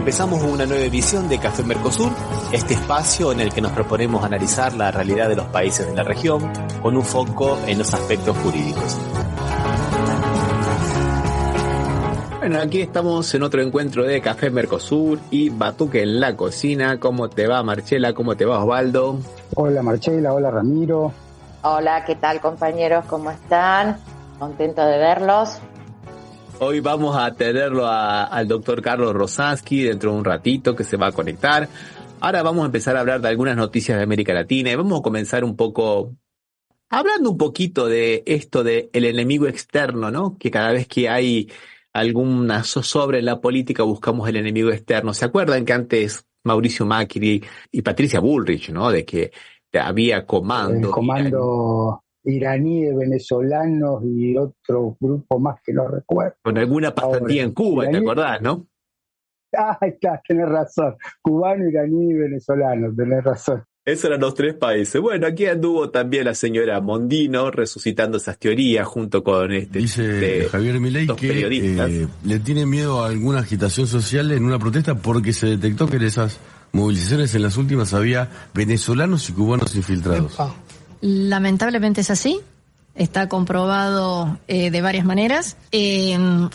Empezamos una nueva edición de Café Mercosur, este espacio en el que nos proponemos analizar la realidad de los países de la región con un foco en los aspectos jurídicos. Bueno, aquí estamos en otro encuentro de Café Mercosur y Batuque en la cocina. ¿Cómo te va, Marchela? ¿Cómo te va, Osvaldo? Hola, Marchela. Hola, Ramiro. Hola, ¿qué tal, compañeros? ¿Cómo están? Contento de verlos. Hoy vamos a tenerlo al doctor Carlos Rosansky dentro de un ratito que se va a conectar. Ahora vamos a empezar a hablar de algunas noticias de América Latina y vamos a comenzar un poco hablando un poquito de esto de el enemigo externo, ¿no? Que cada vez que hay alguna zozobra en la política buscamos el enemigo externo. ¿Se acuerdan que antes Mauricio Macri y Patricia Bullrich, ¿no? De que había comando. El comando iraní de venezolanos y otro grupo más que no recuerdo. Con alguna pasantía en Cuba, iraní, ¿te acordás, no? Ah, está, tenés razón. Cubano, iraní y venezolano, tenés razón. Esos eran los tres países. Bueno, aquí anduvo también la señora Mondino resucitando esas teorías junto con dice Javier Milei que le tiene miedo a alguna agitación social en una protesta porque se detectó que en esas movilizaciones en las últimas había venezolanos y cubanos infiltrados. Lamentablemente es así. Está comprobado de varias maneras.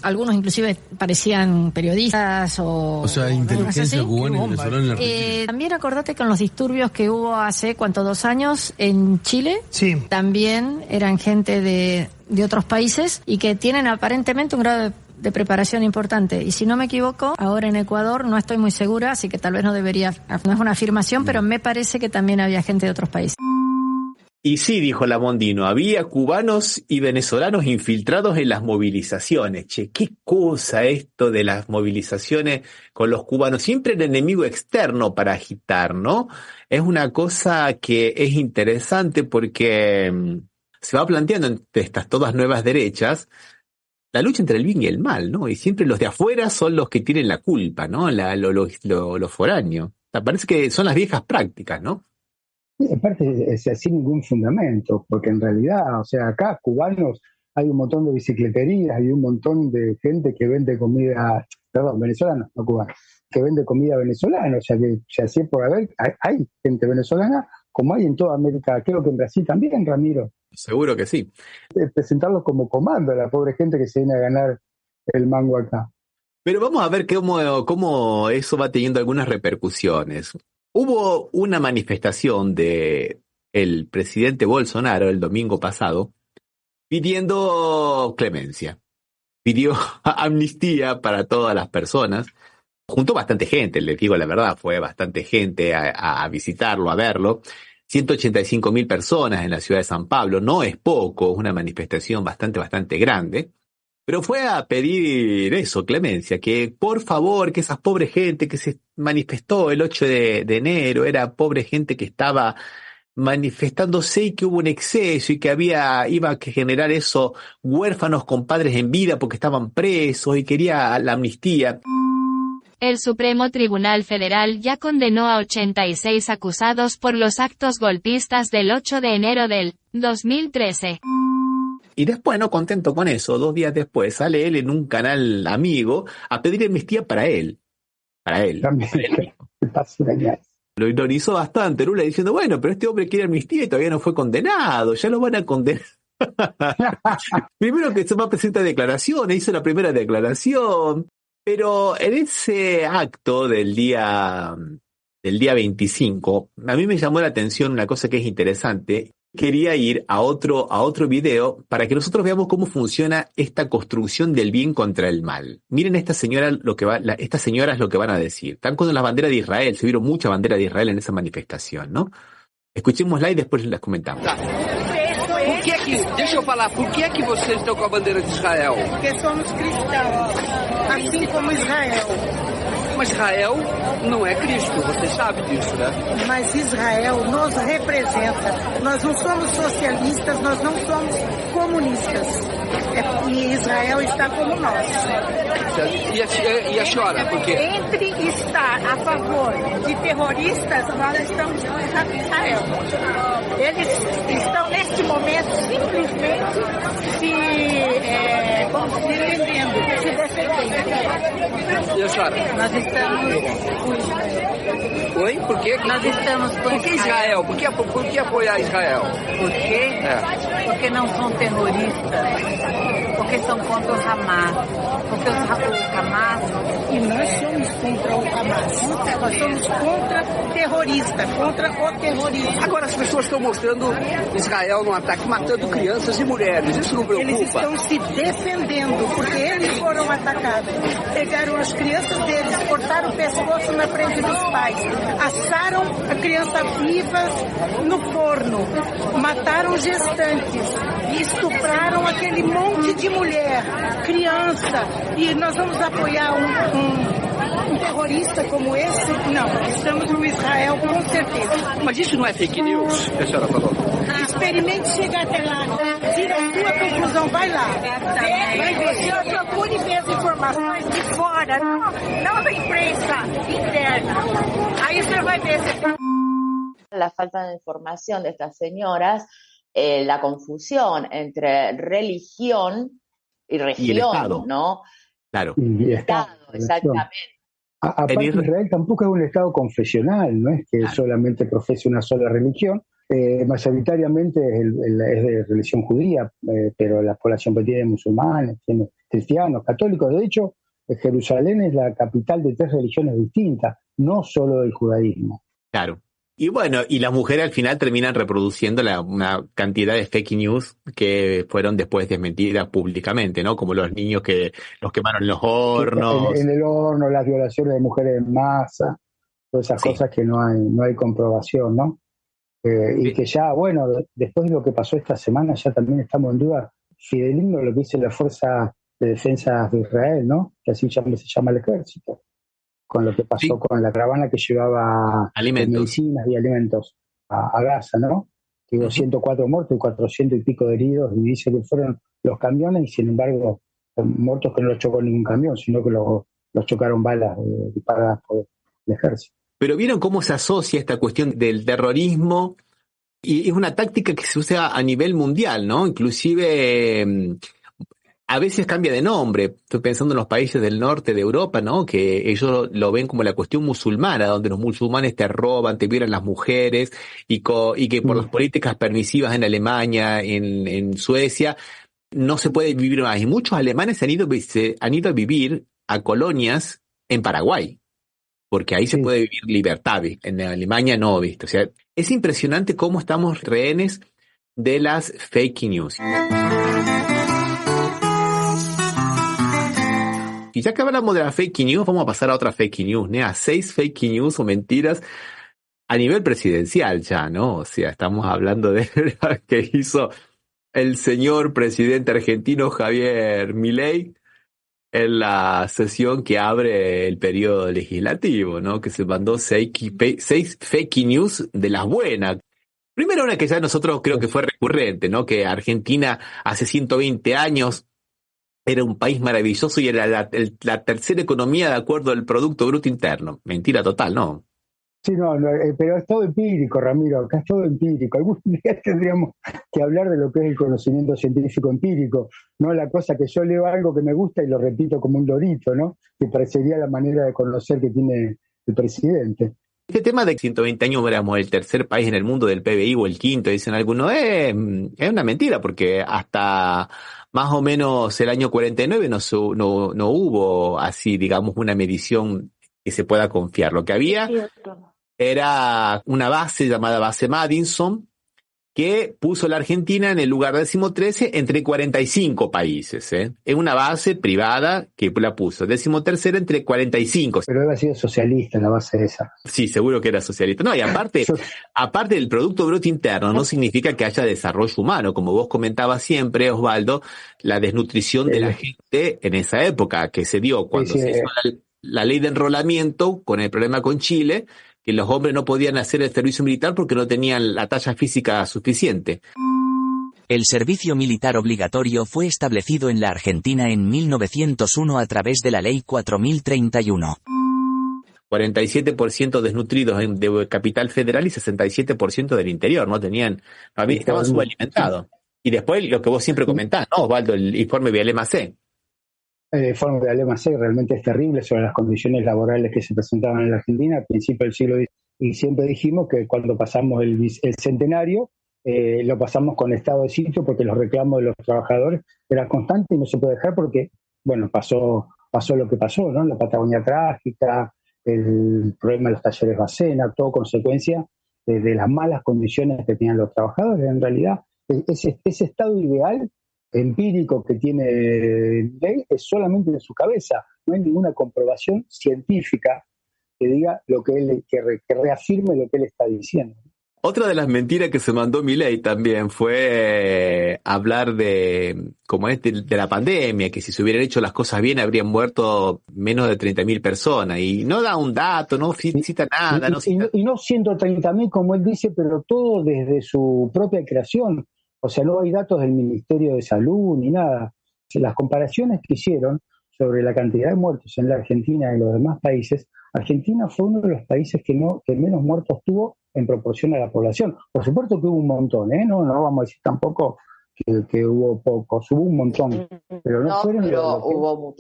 Algunos inclusive parecían periodistas o sea, inteligencia cubana y venezolana en la Argentina. También acordate con los disturbios que hubo hace, 2 años en Chile. Sí. También eran gente de otros países y que tienen aparentemente un grado de preparación importante. Y si no me equivoco, ahora en Ecuador no estoy muy segura, así que tal vez no es una afirmación, pero me parece que también había gente de otros países. Y sí, dijo la Mondino, había cubanos y venezolanos infiltrados en las movilizaciones. Che, qué cosa esto de las movilizaciones con los cubanos. Siempre el enemigo externo para agitar, ¿no? Es una cosa que es interesante porque se va planteando entre estas todas nuevas derechas la lucha entre el bien y el mal, ¿no? Y siempre los de afuera son los que tienen la culpa, ¿no? Lo foráneo. O sea, parece que son las viejas prácticas, ¿no? Aparte, sin ningún fundamento, porque en realidad, o sea, acá cubanos hay un montón de bicicleterías, hay un montón de gente que vende comida, venezolanos, no cubanos, que vende comida venezolana, o sea que así por haber, hay gente venezolana como hay en toda América, creo que en Brasil también, Ramiro. Seguro que sí. Presentarlos como comando a la pobre gente que se viene a ganar el mango acá. Pero vamos a ver cómo eso va teniendo algunas repercusiones. Hubo una manifestación de el presidente Bolsonaro el domingo pasado pidiendo clemencia, pidió amnistía para todas las personas. Juntó bastante gente, les digo la verdad, fue bastante gente a visitarlo, a verlo. 185.000 personas en la ciudad de San Pablo, no es poco, es una manifestación bastante grande. Pero fue a pedir eso, clemencia, que por favor, que esas pobres gente que se manifestó el 8 de enero, era pobre gente que estaba manifestándose y que hubo un exceso y que iba a generar eso, huérfanos con padres en vida porque estaban presos y quería la amnistía. El Supremo Tribunal Federal ya condenó a 86 acusados por los actos golpistas del 8 de enero del 2013. Y después, no contento con eso, 2 días después sale él en un canal amigo a pedir amnistía para él. Para él. Lo ironizó bastante, Lula, diciendo, bueno, pero este hombre quiere amnistía y todavía no fue condenado, ya lo van a condenar. Primero que se va a presentar declaraciones, hizo la primera declaración, pero en ese acto del día 25, a mí me llamó la atención una cosa que es interesante. Quería ir a otro video para que nosotros veamos cómo funciona esta construcción del bien contra el mal. Miren estas señoras lo que van a decir. Están con la bandera de Israel, se vieron mucha bandera de Israel en esa manifestación, ¿no? Escuchémosla y después las comentamos. Deixa eu falar, por que é que vocês estão com a bandeira de Israel? Porque somos cristãos, assim como Israel. Mas Israel não é Cristo, você sabe disso, né? Mas Israel nos representa. Nós não somos socialistas, nós não somos comunistas. E Israel está como nós. E a senhora, por quê? Entre estar a favor de terroristas, nós estamos com Israel. Eles estão, neste momento, simplesmente se defendendo, E a senhora? Nós estamos Oi? Por quê? Nós estamos com Por que Israel? Por que apoiar Israel? Por quê? Porque não são terroristas. Porque são contra o Hamas. Porque o Hamas... E nós somos contra o Hamas. Nós somos contra terrorista, contra o terrorismo. Agora as pessoas estão mostrando Israel no ataque, matando crianças e mulheres. Isso não preocupa? Eles estão se defendendo, porque eles foram atacados. Pegaram as crianças deles, cortaram o pescoço na frente dos pais, assaram a criança vivas no forno, mataram gestantes, estupraram aquele monte de mulher, criança. E nós vamos apoiar um terrorista como esse? Não, estamos no Israel com certeza. Mas isso não é fake news, que a senhora falou? Experimente chegar até lá, tira a sua conclusão, vai lá. Vai ver, procure ver as informações de fora, não da imprensa interna. Aí você vai ver. La falta de información de estas señoras, la confusión entre religión y región, el Estado, ¿no? Claro. Y Estado, exactamente. Aparte, Israel tampoco es un Estado confesional, no es que solamente profese una sola religión, mayoritariamente es de religión judía, pero la población tiene musulmanes, tiene cristianos, católicos. De hecho, Jerusalén es la capital de 3 religiones distintas, no solo del judaísmo. Claro. Y bueno, y las mujeres al final terminan reproduciendo una cantidad de fake news que fueron después desmentidas públicamente, ¿no? Como los niños que los quemaron en los hornos. En el horno, las violaciones de mujeres en masa, todas esas cosas que no hay comprobación, ¿no? Y que ya, bueno, después de lo que pasó esta semana, ya también estamos en duda fideligno de lo que dice la Fuerza de Defensa de Israel, ¿no? Que así se llama el ejército. Con lo que pasó con la caravana que llevaba medicinas y alimentos a Gaza, ¿no? Que hubo 104 muertos y 400 y pico de heridos, y dice que fueron los camiones, y sin embargo, muertos que no los chocó ningún camión, sino que los chocaron balas disparadas por el ejército. Pero ¿vieron cómo se asocia esta cuestión del terrorismo? Y es una táctica que se usa a nivel mundial, ¿no? Inclusive... a veces cambia de nombre. Estoy pensando en los países del norte de Europa, ¿no? Que ellos lo ven como la cuestión musulmana, donde los musulmanes te roban, te violan las mujeres, y que por las políticas permisivas en Alemania, en Suecia, no se puede vivir más. Y muchos alemanes han ido a vivir a colonias en Paraguay, porque ahí se puede vivir libertad. En Alemania no, ¿viste? O sea, es impresionante cómo estamos rehenes de las fake news. Y ya que hablamos de la fake news, vamos a pasar a otra fake news, ¿no? A 6 fake news o mentiras a nivel presidencial ya, ¿no? O sea, estamos hablando de lo que hizo el señor presidente argentino Javier Milei en la sesión que abre el periodo legislativo, ¿no? Que se mandó 6 fake news de las buenas. Primero, una que ya nosotros creo que fue recurrente, ¿no? Que Argentina hace 120 años era un país maravilloso y era la tercera economía de acuerdo al Producto Bruto Interno. Mentira total, ¿no? Sí, no, pero es todo empírico, Ramiro, acá es todo empírico. Algún día tendríamos que hablar de lo que es el conocimiento científico empírico, no la cosa que yo leo algo que me gusta y lo repito como un lorito, ¿no? Que parecería la manera de conocer que tiene el presidente. Este tema de que 120 años éramos el tercer país en el mundo del PBI o el quinto, dicen algunos, es una mentira, porque hasta más o menos el año 49 no hubo así, digamos, una medición que se pueda confiar. Lo que había era una base llamada Base Madison, que puso la Argentina en el lugar 13 entre 45 países. Es una base privada que la puso 13 entre 45. Pero había sido socialista la base esa. Sí, seguro que era socialista. No, y aparte del Producto Bruto Interno no significa que haya desarrollo humano. Como vos comentabas siempre, Osvaldo, la desnutrición de la gente en esa época que se dio cuando se hizo la ley de enrolamiento con el problema con Chile, que los hombres no podían hacer el servicio militar porque no tenían la talla física suficiente. El servicio militar obligatorio fue establecido en la Argentina en 1901 a través de la Ley 4031. 47% desnutridos de Capital Federal y 67% del interior, estaban subalimentados. Y después lo que vos siempre comentás, ¿no, Osvaldo? El informe Vialema C. El informe de Alemán C realmente es terrible sobre las condiciones laborales que se presentaban en la Argentina a principios del siglo XX. Y siempre dijimos que cuando pasamos el centenario, lo pasamos con estado de sitio porque los reclamos de los trabajadores eran constantes y no se puede dejar porque, bueno, pasó lo que pasó, ¿no? La Patagonia trágica, el problema de los talleres Bacena, todo consecuencia de las malas condiciones que tenían los trabajadores. En realidad, ese estado ideal empírico que tiene Milei es solamente en su cabeza. No hay ninguna comprobación científica que diga lo que él, que reafirme lo que él está diciendo. Otra de las mentiras que se mandó Milei también fue hablar de la pandemia, que si se hubieran hecho las cosas bien habrían muerto menos de 30.000 personas, y no da un dato, no cita nada. Y no 130.000 como él dice, pero todo desde su propia creación. O sea, no hay datos del Ministerio de Salud ni nada. Las comparaciones que hicieron sobre la cantidad de muertos en la Argentina y en los demás países, Argentina fue uno de los países que menos muertos tuvo en proporción a la población. Por supuesto que hubo un montón, no vamos a decir tampoco que hubo pocos, hubo un montón, pero hubo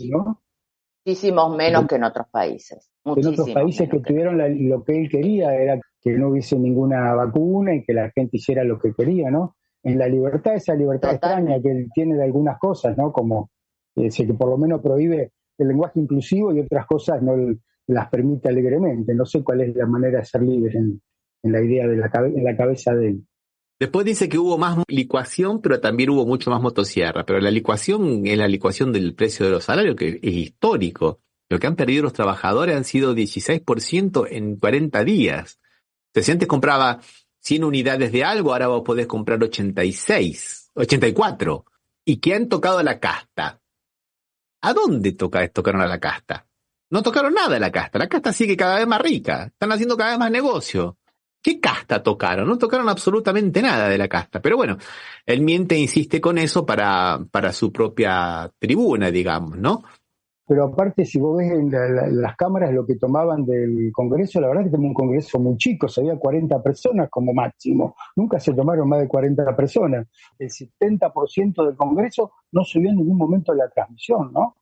muchísimos menos que en otros países. En otros países que tuvieron lo que él quería era que no hubiese ninguna vacuna y que la gente hiciera lo que quería, ¿no? En la libertad, esa libertad extraña que él tiene de algunas cosas, ¿no? Como que por lo menos prohíbe el lenguaje inclusivo y otras cosas no las permite alegremente. No sé cuál es la manera de ser libre en la idea en la cabeza de él. Después dice que hubo más licuación, pero también hubo mucho más motosierra. Pero la licuación es la licuación del precio de los salarios, que es histórico. Lo que han perdido los trabajadores han sido 16% en 40 días. O sea, si antes compraba 100 unidades de algo, ahora vos podés comprar 84. ¿Y que han tocado a la casta? ¿A dónde tocaron a la casta? No tocaron nada a la casta. La casta sigue cada vez más rica. Están haciendo cada vez más negocio. ¿Qué casta tocaron? No tocaron absolutamente nada de la casta. Pero bueno, él miente e insiste con eso para su propia tribuna, digamos, ¿no? Pero aparte, si vos ves en las cámaras lo que tomaban del Congreso, la verdad que tenía un Congreso muy chico, había 40 personas como máximo. Nunca se tomaron más de 40 personas. El 70% del Congreso no se vio en ningún momento la transmisión, ¿no?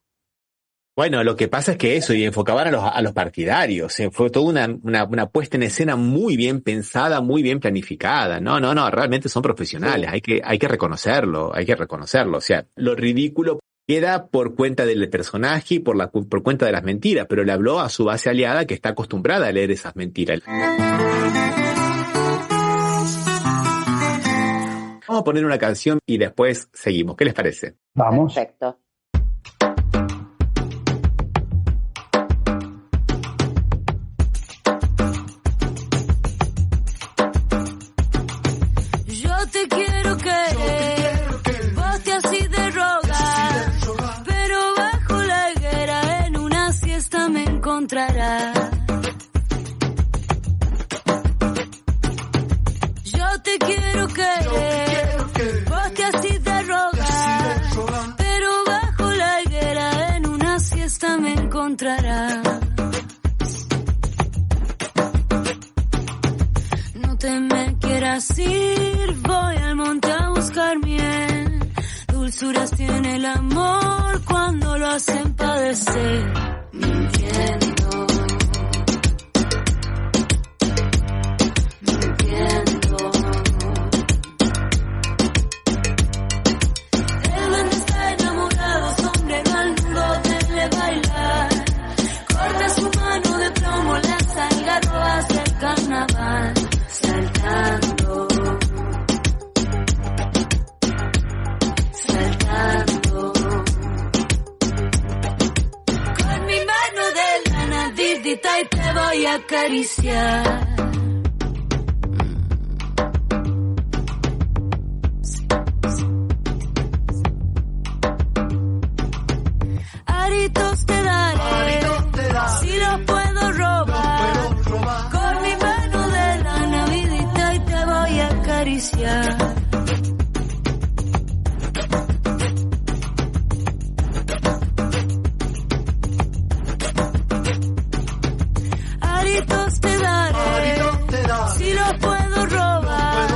Bueno, lo que pasa es que eso, y enfocaban a los partidarios. Fue toda una puesta en escena muy bien pensada, muy bien planificada. No, realmente son profesionales, sí. Hay que reconocerlo. O sea, lo ridículo queda por cuenta del personaje y por cuenta de las mentiras, pero le habló a su base aliada que está acostumbrada a leer esas mentiras. Vamos a poner una canción y después seguimos. ¿Qué les parece? Vamos. Perfecto. Yo te quiero querer, vos te así de rogar, pero bajo la higuera en una siesta me encontrarás. No te me quieras ir, voy al monte a buscar miel. Dulzuras tiene el amor cuando lo hacen padecer, mintiendo. Y te voy a acariciar. Aritos te daré, si los puedo robar. Con mi mano de lana, vidita, y te voy a acariciar. Te daré, si los puedo robar,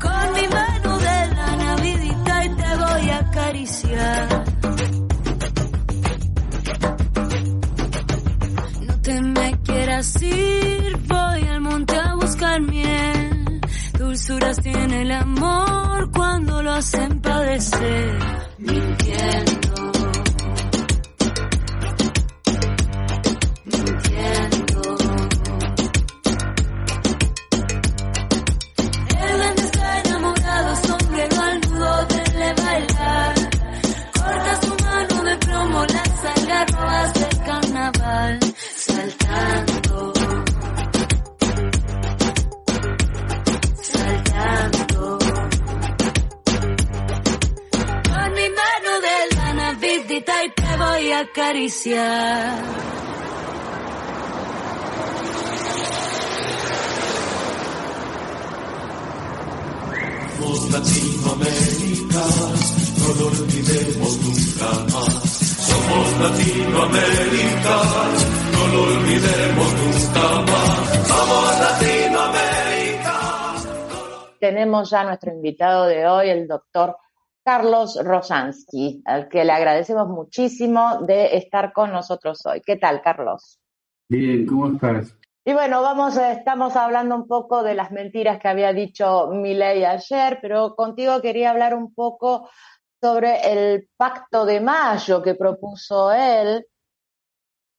con mi mano de lana, vidita, y te voy a acariciar. quieras ir, voy al monte a buscar miel. Dulzuras tiene el amor cuando lo hacen padecer, mintiendo. El duende está enamorado, sombrero al nudo, denle bailar. Corta su mano de plomo, las algarrobas del carnaval, saltando, saltando. Con mi mano de lana vidita y te voy a acariciar. Somos Latinoamérica, no lo olvidemos nunca más. Somos Latinoamérica, no lo olvidemos nunca más. Somos Latinoamérica. Tenemos ya nuestro invitado de hoy, el doctor Carlos Rosansky, al que le agradecemos muchísimo de estar con nosotros hoy. ¿Qué tal, Carlos? Bien, ¿cómo estás? Y bueno, estamos hablando un poco de las mentiras que había dicho Milei ayer, pero contigo quería hablar un poco sobre el Pacto de Mayo que propuso él,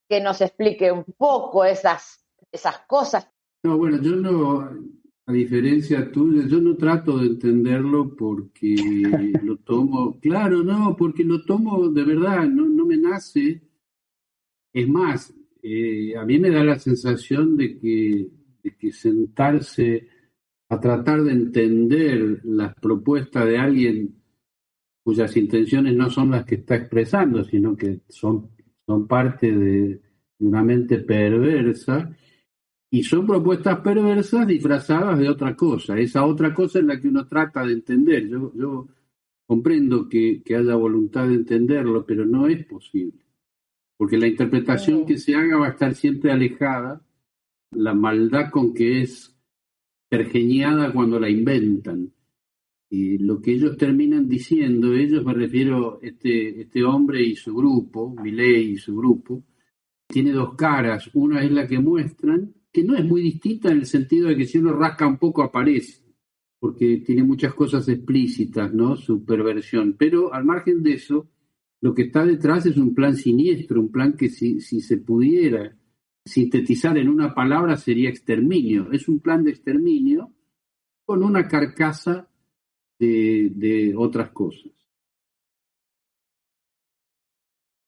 que nos explique un poco esas cosas. No, bueno, yo no, a diferencia tuya, yo no trato de entenderlo porque lo tomo, claro, no, porque lo tomo de verdad, no me nace. Es más, a mí me da la sensación de que sentarse a tratar de entender las propuestas de alguien cuyas intenciones no son las que está expresando, sino que son parte de una mente perversa, y son propuestas perversas disfrazadas de otra cosa. Esa otra cosa es la que uno trata de entender. Yo comprendo que haya voluntad de entenderlo, pero no es posible. Porque la interpretación que se haga va a estar siempre alejada, la maldad con que es pergeñada cuando la inventan. Y lo que ellos terminan diciendo, me refiero este hombre y su grupo, Milei y su grupo, tiene dos caras. Una es la que muestran, que no es muy distinta en el sentido de que si uno rasca un poco aparece, porque tiene muchas cosas explícitas, ¿no? Su perversión. Pero al margen de eso, lo que está detrás es un plan siniestro, un plan que si se pudiera sintetizar en una palabra sería exterminio. Es un plan de exterminio con una carcasa de otras cosas.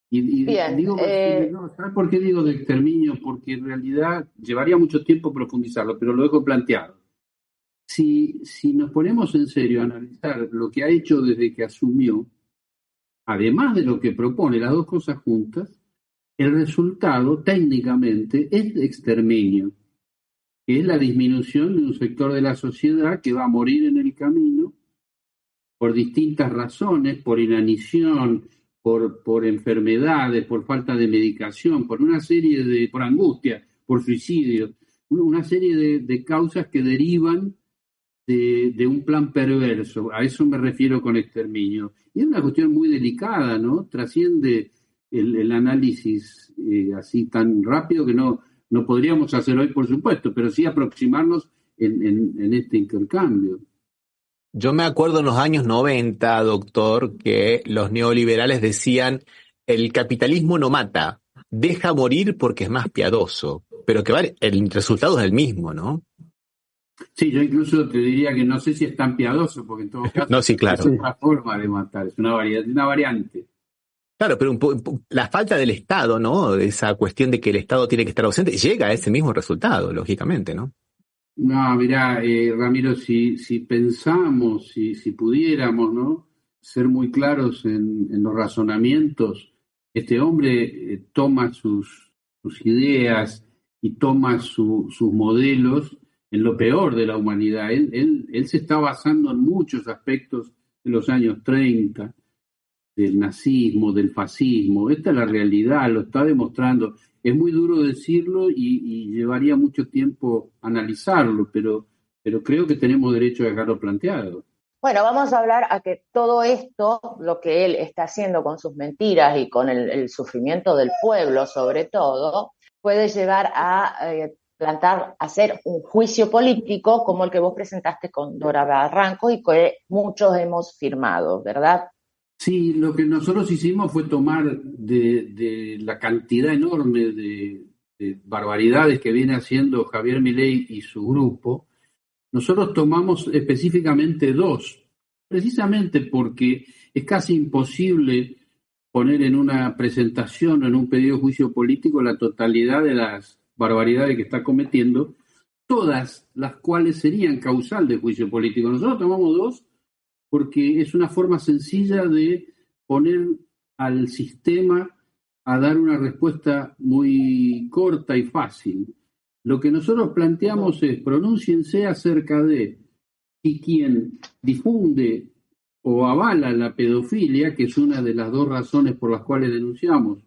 Y bien, digo, ¿sabes por qué digo de exterminio? Porque en realidad llevaría mucho tiempo profundizarlo, pero lo dejo planteado. Si nos ponemos en serio a analizar lo que ha hecho desde que asumió, además de lo que propone, las dos cosas juntas, el resultado técnicamente es de exterminio, que es la disminución de un sector de la sociedad que va a morir en el camino por distintas razones, por inanición, por enfermedades, por falta de medicación, por angustia, por suicidio, una serie de causas que derivan de un plan perverso. A eso me refiero con exterminio. Y es una cuestión muy delicada, ¿no? Trasciende el análisis así tan rápido que no podríamos hacer hoy, por supuesto, pero sí aproximarnos en este intercambio. Yo me acuerdo en los años 90, doctor, que los neoliberales decían el capitalismo no mata, deja morir porque es más piadoso, pero que el resultado es el mismo, ¿no? Sí, yo incluso te diría que no sé si es tan piadoso, porque en todo caso no, sí, claro. Es otra forma de matar, es una variante. Claro, pero la falta del Estado, ¿no? Esa cuestión de que el Estado tiene que estar ausente, llega a ese mismo resultado, lógicamente, ¿no? No, mirá, Ramiro, si pensamos, si pudiéramos, ¿no?, ser muy claros en los razonamientos, este hombre toma sus ideas y toma sus modelos en lo peor de la humanidad. Él se está basando en muchos aspectos de los años 30, del nazismo, del fascismo. Esta es la realidad, lo está demostrando. Es muy duro decirlo y llevaría mucho tiempo analizarlo, pero creo que tenemos derecho a dejarlo planteado. Bueno, vamos a hablar a que todo esto, lo que él está haciendo con sus mentiras y con el sufrimiento del pueblo sobre todo, puede llevar a hacer un juicio político como el que vos presentaste con Dora Barranco y que muchos hemos firmado, ¿verdad? Sí, lo que nosotros hicimos fue tomar de la cantidad enorme de barbaridades que viene haciendo Javier Milei y su grupo. Nosotros tomamos específicamente 2, precisamente porque es casi imposible poner en una presentación o en un pedido de juicio político la totalidad de las barbaridades que está cometiendo, todas las cuales serían causal de juicio político. Nosotros tomamos 2 porque es una forma sencilla de poner al sistema a dar una respuesta muy corta y fácil. Lo que nosotros planteamos es, pronúnciense acerca de si quien difunde o avala la pedofilia, que es una de las 2 razones por las cuales denunciamos,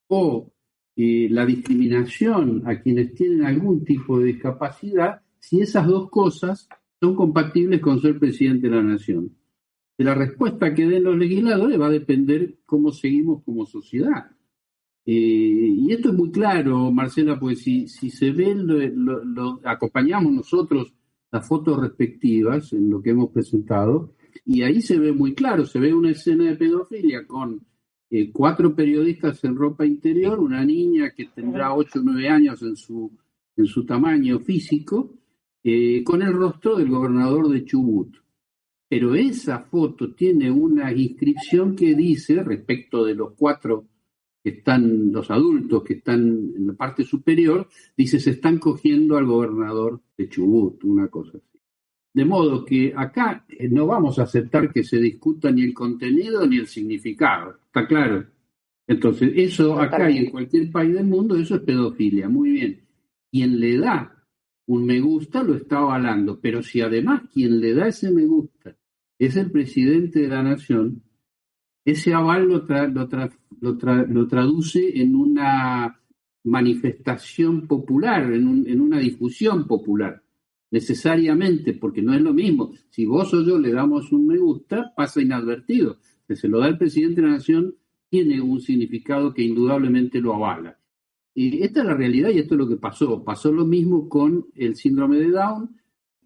o la discriminación a quienes tienen algún tipo de discapacidad, si esas 2 cosas son compatibles con ser presidente de la nación. De la respuesta que den los legisladores va a depender cómo seguimos como sociedad. Y esto es muy claro, Marcela, pues si se ve, acompañamos nosotros las fotos respectivas en lo que hemos presentado, y ahí se ve muy claro, se ve una escena de pedofilia con 4 periodistas en ropa interior, una niña que tendrá 8 o 9 años en su tamaño físico, con el rostro del gobernador de Chubut. Pero esa foto tiene una inscripción que dice, respecto de los 4 que están, los adultos que están en la parte superior, dice, se están cogiendo al gobernador de Chubut, una cosa así. De modo que acá no vamos a aceptar que se discuta ni el contenido ni el significado, ¿está claro? Entonces, eso acá y en cualquier país del mundo, eso es pedofilia, muy bien. Quien le da un me gusta lo está avalando, pero si además quien le da ese me gusta es el presidente de la nación, ese aval lo traduce en una manifestación popular, en una difusión popular, necesariamente, porque no es lo mismo. Si vos o yo le damos un me gusta, pasa inadvertido. Si se lo da el presidente de la nación, tiene un significado que indudablemente lo avala. Y esta es la realidad y esto es lo que pasó. Pasó lo mismo con el síndrome de Down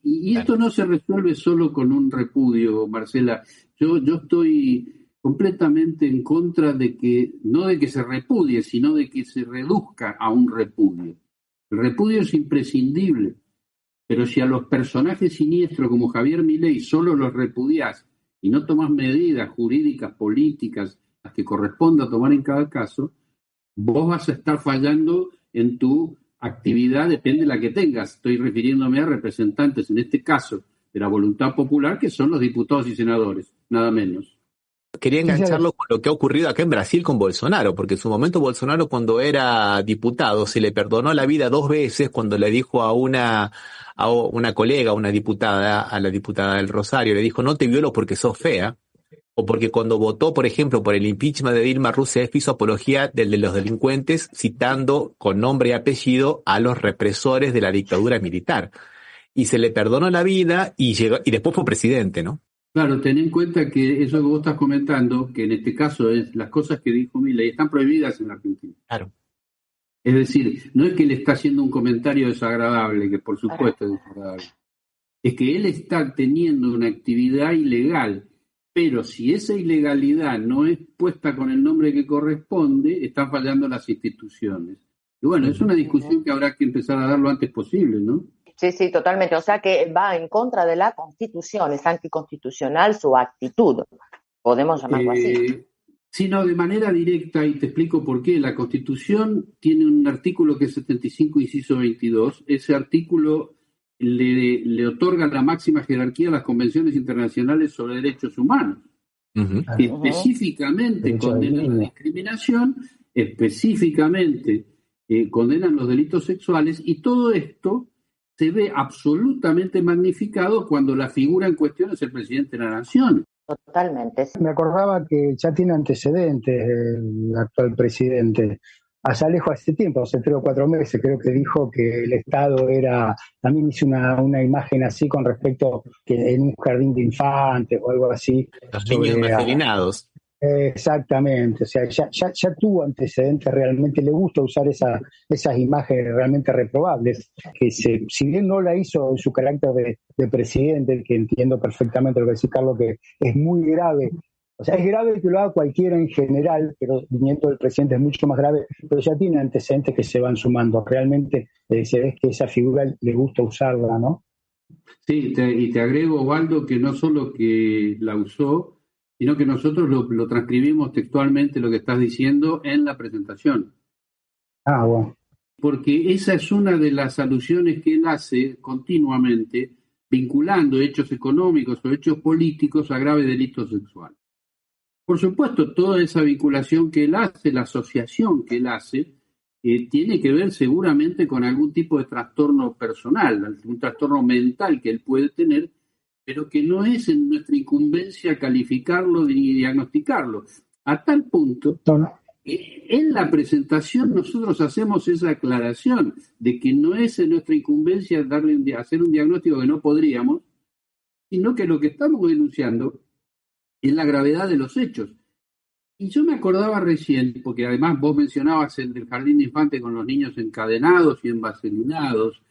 y esto no se resuelve solo con un repudio, Marcela. Yo estoy completamente en contra de que, no de que se repudie, sino de que se reduzca a un repudio. El repudio es imprescindible, pero si a los personajes siniestros como Javier Milei solo los repudiás y no tomás medidas jurídicas, políticas, las que corresponda tomar en cada caso, vos vas a estar fallando en tu actividad, depende de la que tengas. Estoy refiriéndome a representantes, en este caso, de la voluntad popular, que son los diputados y senadores, nada menos. Quería engancharlo con lo que ha ocurrido acá en Brasil con Bolsonaro, porque en su momento Bolsonaro, cuando era diputado, se le perdonó la vida 2 veces cuando le dijo a una colega, una diputada, a la diputada del Rosario, le dijo, no te violo porque sos fea, o porque cuando votó, por ejemplo, por el impeachment de Dilma Rousseff, hizo apología de los delincuentes, citando con nombre y apellido a los represores de la dictadura militar. Y se le perdonó la vida y después fue presidente, ¿no? Claro, ten en cuenta que eso que vos estás comentando, que en este caso es las cosas que dijo Milei, están prohibidas en la Argentina. Claro. Es decir, no es que le está haciendo un comentario desagradable, que por supuesto es desagradable. Es que él está teniendo una actividad ilegal, pero si esa ilegalidad no es puesta con el nombre que corresponde, están fallando las instituciones. Y bueno, es una discusión que habrá que empezar a dar lo antes posible, ¿no? Sí, totalmente. O sea que va en contra de la Constitución, es anticonstitucional su actitud, podemos llamarlo así. Sí, no, de manera directa, y te explico por qué. La Constitución tiene un artículo que es 75, inciso 22. Ese artículo le otorga la máxima jerarquía a las convenciones internacionales sobre derechos humanos. Que específicamente condenan la discriminación, específicamente condenan los delitos sexuales, y todo esto se ve absolutamente magnificado cuando la figura en cuestión es el presidente de la nación. Totalmente. Me acordaba que ya tiene antecedentes el actual presidente. Allá lejos hace tiempo, hace 3 o 4 meses, creo que dijo que el Estado era, también hizo una imagen así con respecto que en un jardín de infantes o algo así. Los niños marginados. Exactamente, o sea, ya tuvo antecedentes, realmente le gusta usar esas imágenes realmente reprobables, que si bien no la hizo en su carácter de presidente, que entiendo perfectamente lo que dice Carlos, que es muy grave, o sea, es grave que lo haga cualquiera en general, pero viniendo del presidente es mucho más grave, pero ya tiene antecedentes que se van sumando, realmente se ve que esa figura le gusta usarla, ¿no? Sí, y te agrego, Waldo, que no solo que la usó, sino que nosotros lo transcribimos textualmente lo que estás diciendo en la presentación. Ah, bueno. Porque esa es una de las alusiones que él hace continuamente, vinculando hechos económicos o hechos políticos a grave delito sexual. Por supuesto, toda esa vinculación que él hace, la asociación que él hace, tiene que ver seguramente con algún tipo de trastorno personal, un trastorno mental que él puede tener, pero que no es en nuestra incumbencia calificarlo ni diagnosticarlo. A tal punto, en la presentación nosotros hacemos esa aclaración de que no es en nuestra incumbencia hacer un diagnóstico que no podríamos, sino que lo que estamos denunciando es la gravedad de los hechos. Y yo me acordaba recién, porque además vos mencionabas el del jardín de infantes con los niños encadenados y envaselinados,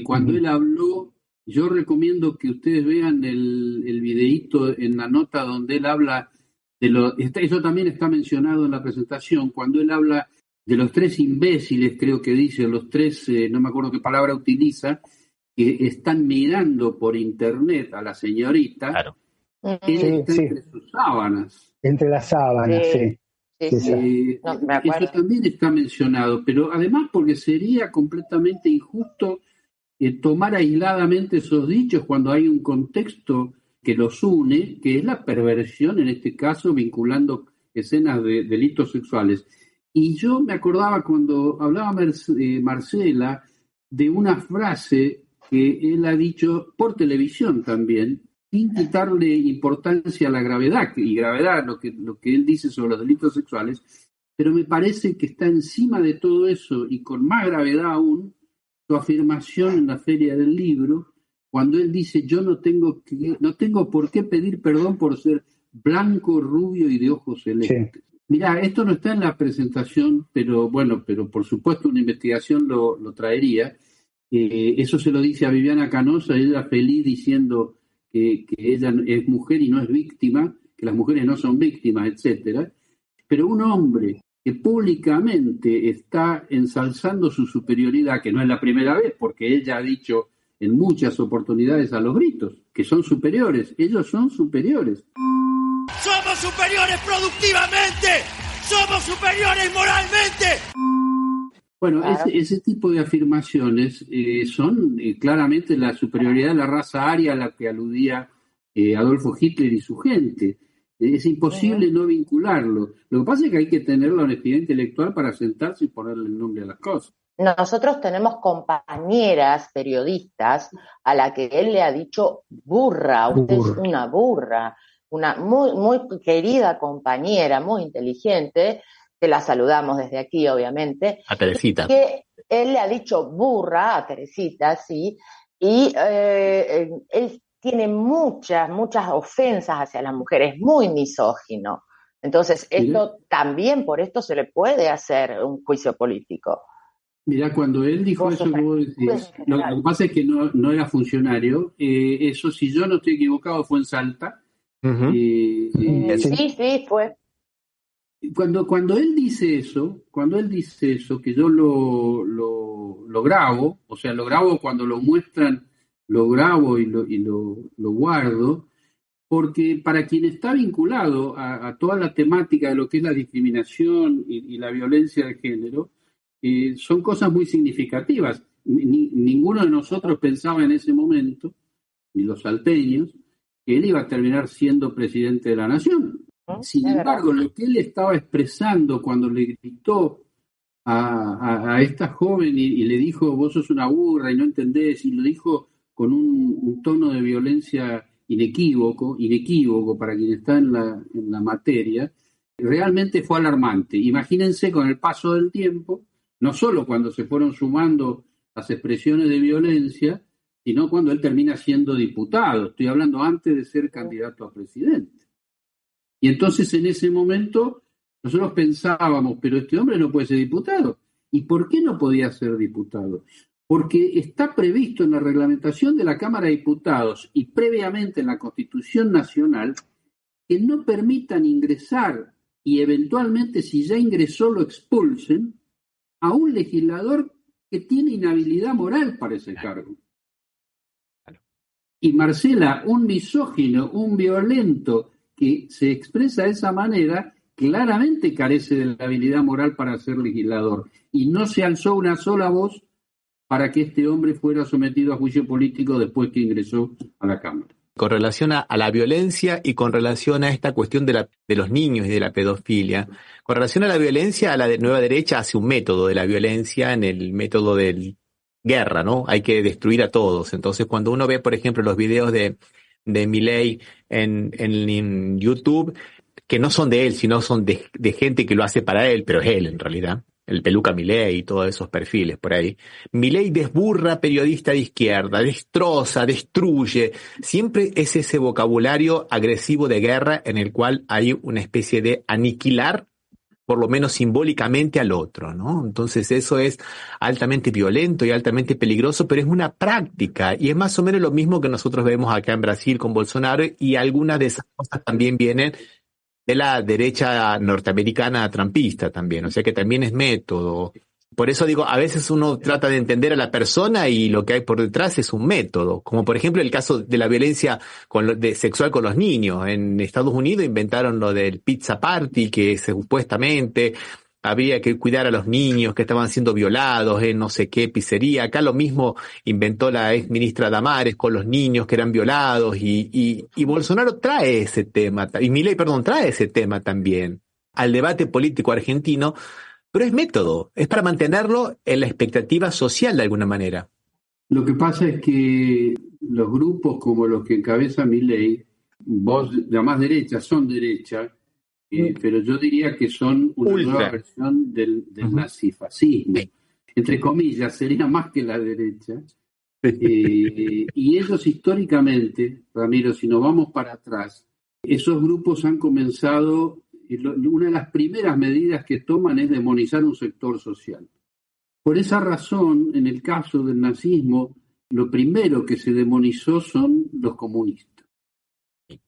cuando él habló. Yo recomiendo que ustedes vean el videíto en la nota donde él habla eso también está mencionado en la presentación, cuando él habla de los 3 imbéciles, creo que dice, los 3, no me acuerdo qué palabra utiliza, que están mirando por internet a la señorita. Claro. Él está entre sus sábanas. Entre las sábanas, sí. No, me acuerdo. Eso también está mencionado, pero además porque sería completamente injusto tomar aisladamente esos dichos cuando hay un contexto que los une, que es la perversión, en este caso, vinculando escenas de delitos sexuales. Y yo me acordaba cuando hablaba Marcela de una frase que él ha dicho por televisión también, sin quitarle importancia a la gravedad, y gravedad lo que él dice sobre los delitos sexuales, pero me parece que está encima de todo eso y con más gravedad aún su afirmación en la Feria del Libro, cuando él dice: yo no tengo por qué pedir perdón por ser blanco, rubio y de ojos celestes. Sí. Mirá, esto no está en la presentación, pero por supuesto una investigación lo traería. Eso se lo dice a Viviana Canosa, ella feliz diciendo que ella es mujer y no es víctima, que las mujeres no son víctimas, etcétera. Pero un hombre que públicamente está ensalzando su superioridad, que no es la primera vez, porque ella ha dicho en muchas oportunidades a los gritos que son superiores, ellos son superiores. ¡Somos superiores productivamente! ¡Somos superiores moralmente! Bueno, ese tipo de afirmaciones son claramente la superioridad de la raza aria a la que aludía Adolfo Hitler y su gente. Es imposible no vincularlo. Lo que pasa es que hay que tener la honestidad intelectual para sentarse y ponerle el nombre a las cosas. Nosotros tenemos compañeras periodistas a la que él le ha dicho burra, usted es una burra, una muy, muy querida compañera, muy inteligente, que la saludamos desde aquí, obviamente. A Teresita. Que él le ha dicho burra a Teresita, sí, y él tiene muchas ofensas hacia las mujeres, muy misógino. Entonces, esto también, por esto se le puede hacer un juicio político. Mirá, cuando él dijo eso, lo que pasa es que no era funcionario. Eso, si yo no estoy equivocado, fue en Salta. Uh-huh. Sí, fue. Cuando él dice eso, que yo lo grabo, o sea, lo grabo cuando lo muestran, lo grabo y lo guardo, porque para quien está vinculado a toda la temática de lo que es la discriminación y la violencia de género, son cosas muy significativas. Ninguno de nosotros pensaba en ese momento, ni los salteños, que él iba a terminar siendo presidente de la nación. Sin embargo, lo que él estaba expresando cuando le gritó a esta joven y le dijo: vos sos una burra y no entendés, y lo dijo con un tono de violencia inequívoco para quien está en la materia, realmente fue alarmante. Imagínense con el paso del tiempo, no solo cuando se fueron sumando las expresiones de violencia, sino cuando él termina siendo diputado. Estoy hablando antes de ser candidato a presidente. Y entonces en ese momento nosotros pensábamos, pero este hombre no puede ser diputado. ¿Y por qué no podía ser diputado? Porque está previsto en la reglamentación de la Cámara de Diputados y previamente en la Constitución Nacional que no permitan ingresar y eventualmente si ya ingresó lo expulsen a un legislador que tiene inhabilidad moral para ese cargo. Y Marcela, un misógino, un violento que se expresa de esa manera, claramente carece de la habilidad moral para ser legislador. Y no se alzó una sola voz para que este hombre fuera sometido a juicio político después que ingresó a la Cámara. Con relación a la violencia y con relación a esta cuestión de los niños y de la pedofilia, con relación a la violencia, a la nueva derecha hace un método de la violencia en el método de guerra, ¿no? Hay que destruir a todos. Entonces, cuando uno ve, por ejemplo, los videos de Milei en YouTube, que no son de él, sino son de gente que lo hace para él, pero es él en realidad, el peluca Milei y todos esos perfiles por ahí. Milei desburra periodista de izquierda, destroza, destruye. Siempre es ese vocabulario agresivo de guerra en el cual hay una especie de aniquilar, por lo menos simbólicamente, al otro, ¿no? Entonces eso es altamente violento y altamente peligroso, pero es una práctica y es más o menos lo mismo que nosotros vemos acá en Brasil con Bolsonaro, y algunas de esas cosas también vienen de la derecha norteamericana trumpista también, o sea que también es método. Por eso digo, a veces uno trata de entender a la persona y lo que hay por detrás es un método, como por ejemplo el caso de la violencia sexual con los niños. En Estados Unidos inventaron lo del pizza party, que supuestamente había que cuidar a los niños que estaban siendo violados en no sé qué pizzería. Acá lo mismo inventó la ex ministra Damares con los niños que eran violados y Bolsonaro trae ese tema, y Milei, trae ese tema también al debate político argentino, pero es método, es para mantenerlo en la expectativa social de alguna manera. Lo que pasa es que los grupos como los que encabeza Milei, vos llamás derecha, son derecha, pero yo diría que son una nueva versión del nazifascismo. Entre comillas, sería más que la derecha. Y ellos históricamente, Ramiro, si nos vamos para atrás, esos grupos han comenzado, una de las primeras medidas que toman es demonizar un sector social. Por esa razón, en el caso del nazismo, lo primero que se demonizó son los comunistas.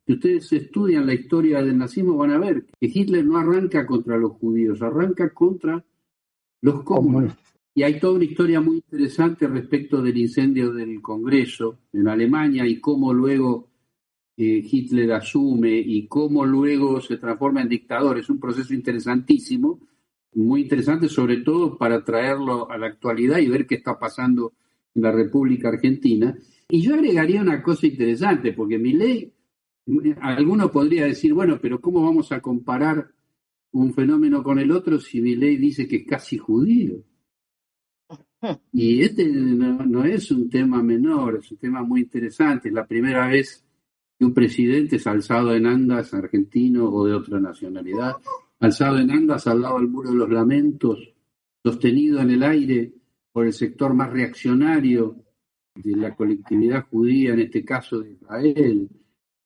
Si ustedes estudian la historia del nazismo van a ver que Hitler no arranca contra los judíos, arranca contra los comunistas. Y hay toda una historia muy interesante respecto del incendio del Congreso en Alemania y cómo luego Hitler asume y cómo luego se transforma en dictador. Es un proceso interesantísimo, muy interesante, sobre todo para traerlo a la actualidad y ver qué está pasando en la República Argentina. Y yo agregaría una cosa interesante, porque Milei, alguno podría decir, bueno, pero ¿cómo vamos a comparar un fenómeno con el otro si Milei dice que es casi judío? Y este no es un tema menor, es un tema muy interesante. Es la primera vez que un presidente es alzado en andas, argentino o de otra nacionalidad, alzado en andas al lado del Muro de los Lamentos, sostenido en el aire por el sector más reaccionario de la colectividad judía, en este caso de Israel,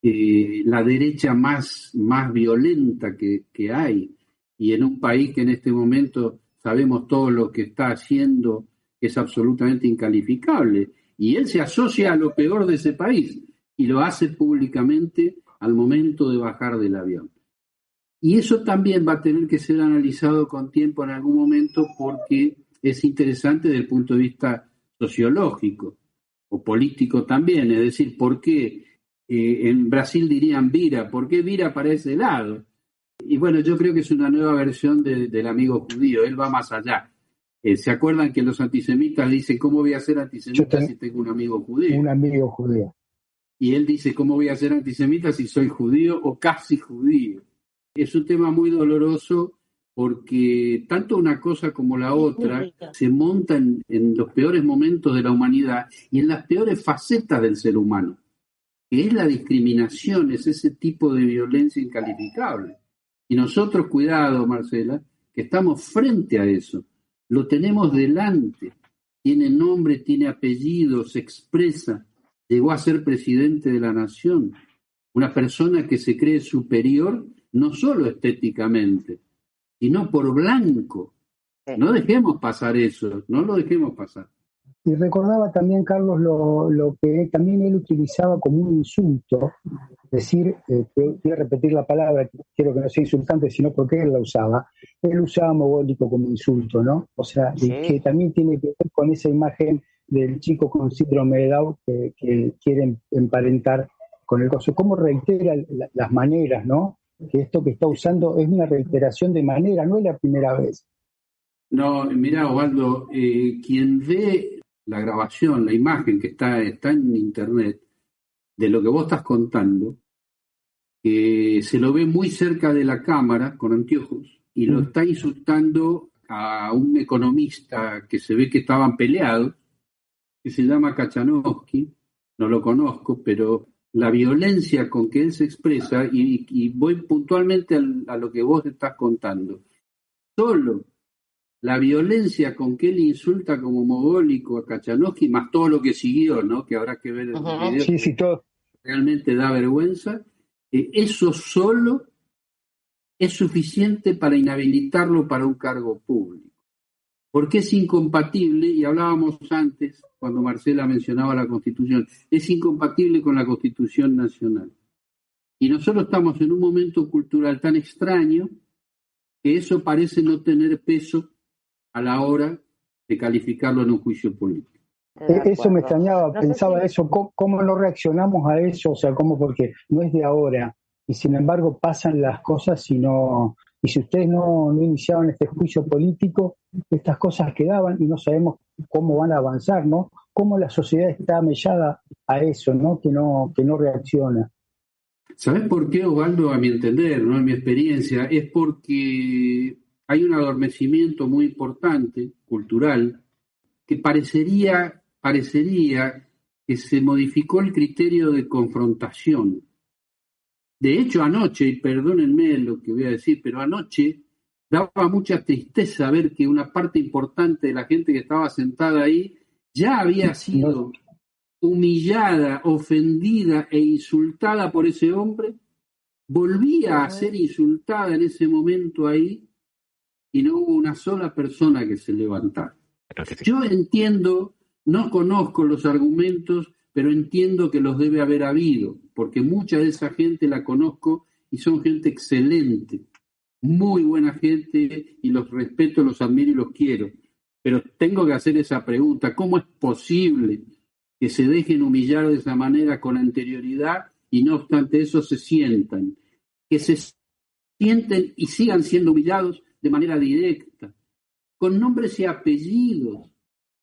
la derecha más violenta que hay, y en un país que en este momento sabemos todo lo que está haciendo, que es absolutamente incalificable, y él se asocia a lo peor de ese país y lo hace públicamente al momento de bajar del avión. Y eso también va a tener que ser analizado con tiempo en algún momento, porque es interesante desde el punto de vista sociológico o político también, es decir, ¿por qué en Brasil dirían vira? ¿Por qué vira para ese lado? Y bueno, yo creo que es una nueva versión del amigo judío, él va más allá. ¿Se acuerdan que los antisemitas dicen, ¿cómo voy a ser antisemita si tengo un amigo judío? Un amigo judío. Y él dice, ¿cómo voy a ser antisemita si soy judío o casi judío? Es un tema muy doloroso porque tanto una cosa como la otra se montan en los peores momentos de la humanidad y en las peores facetas del ser humano, que es la discriminación, es ese tipo de violencia incalificable. Y nosotros, cuidado, Marcela, que estamos frente a eso, lo tenemos delante, tiene nombre, tiene apellido, se expresa, llegó a ser presidente de la nación, una persona que se cree superior no solo estéticamente, sino por blanco. No dejemos pasar eso, no lo dejemos pasar. Y recordaba también, Carlos, lo que también él utilizaba como un insulto, decir, voy a repetir la palabra, quiero que no sea insultante, sino porque él la usaba. Él usaba mogólico como insulto, ¿no? O sea, sí. Que también tiene que ver con esa imagen del chico con síndrome de Down que quieren emparentar con el coso. ¿Cómo reitera las maneras, no? Que esto que está usando es una reiteración de manera, no es la primera vez. No, mira, Osvaldo, quien ve la grabación, la imagen que está en internet de lo que vos estás contando, se lo ve muy cerca de la cámara con anteojos y lo está insultando a un economista que se ve que estaban peleados, que se llama Kachanowski, no lo conozco, pero la violencia con que él se expresa, y voy puntualmente a lo que vos estás contando, solo la violencia con que él insulta como mogólico a Kachanowski, más todo lo que siguió, ¿no? Que habrá que ver el video. Sí, todo. Realmente da vergüenza. Eso solo es suficiente para inhabilitarlo para un cargo público. Porque es incompatible, y hablábamos antes, cuando Marcela mencionaba la Constitución, es incompatible con la Constitución Nacional. Y nosotros estamos en un momento cultural tan extraño que eso parece no tener peso a la hora de calificarlo en un juicio político. Eso me extrañaba, pensaba eso, ¿cómo no reaccionamos a eso? O sea, ¿cómo? Porque no es de ahora, y sin embargo pasan las cosas y si ustedes no iniciaban este juicio político, estas cosas quedaban y no sabemos cómo van a avanzar, ¿no? Cómo la sociedad está mellada a eso, ¿no? Que no reacciona. ¿Sabes por qué, Osvaldo? A mi entender, ¿no? En mi experiencia, es porque hay un adormecimiento muy importante, cultural, que parecería que se modificó el criterio de confrontación. De hecho, anoche, y perdónenme lo que voy a decir, pero anoche daba mucha tristeza ver que una parte importante de la gente que estaba sentada ahí ya había sido humillada, ofendida e insultada por ese hombre, volvía a ser insultada en ese momento ahí, y no hubo una sola persona que se levantara. Yo entiendo, no conozco los argumentos, pero entiendo que los debe haber habido, porque mucha de esa gente la conozco y son gente excelente, muy buena gente, y los respeto, los admiro y los quiero. Pero tengo que hacer esa pregunta: ¿cómo es posible que se dejen humillar de esa manera con anterioridad y no obstante eso se sientan? Que se sienten y sigan siendo humillados de manera directa, con nombres y apellidos,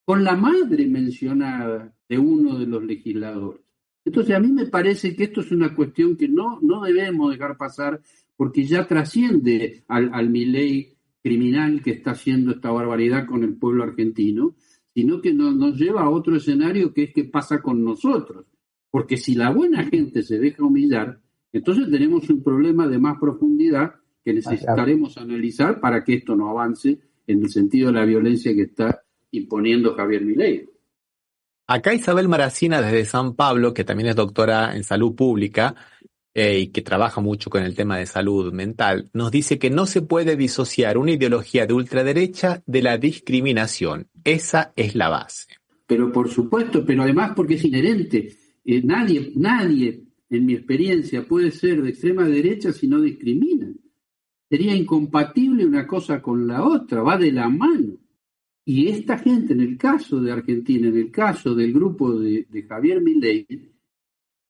con la madre mencionada de uno de los legisladores. Entonces a mí me parece que esto es una cuestión que no debemos dejar pasar, porque ya trasciende al Milei criminal que está haciendo esta barbaridad con el pueblo argentino, sino que nos lleva a otro escenario, que es qué pasa con nosotros. Porque si la buena gente se deja humillar, entonces tenemos un problema de más profundidad que necesitaremos analizar para que esto no avance en el sentido de la violencia que está imponiendo Javier Milei. Acá Isabel Maracina desde San Pablo, que también es doctora en salud pública y que trabaja mucho con el tema de salud mental, nos dice que no se puede disociar una ideología de ultraderecha de la discriminación. Esa es la base. Pero por supuesto, pero además porque es inherente. Nadie, en mi experiencia, puede ser de extrema derecha si no discrimina. Sería incompatible una cosa con la otra, va de la mano. Y esta gente, en el caso de Argentina, en el caso del grupo de Javier Milei,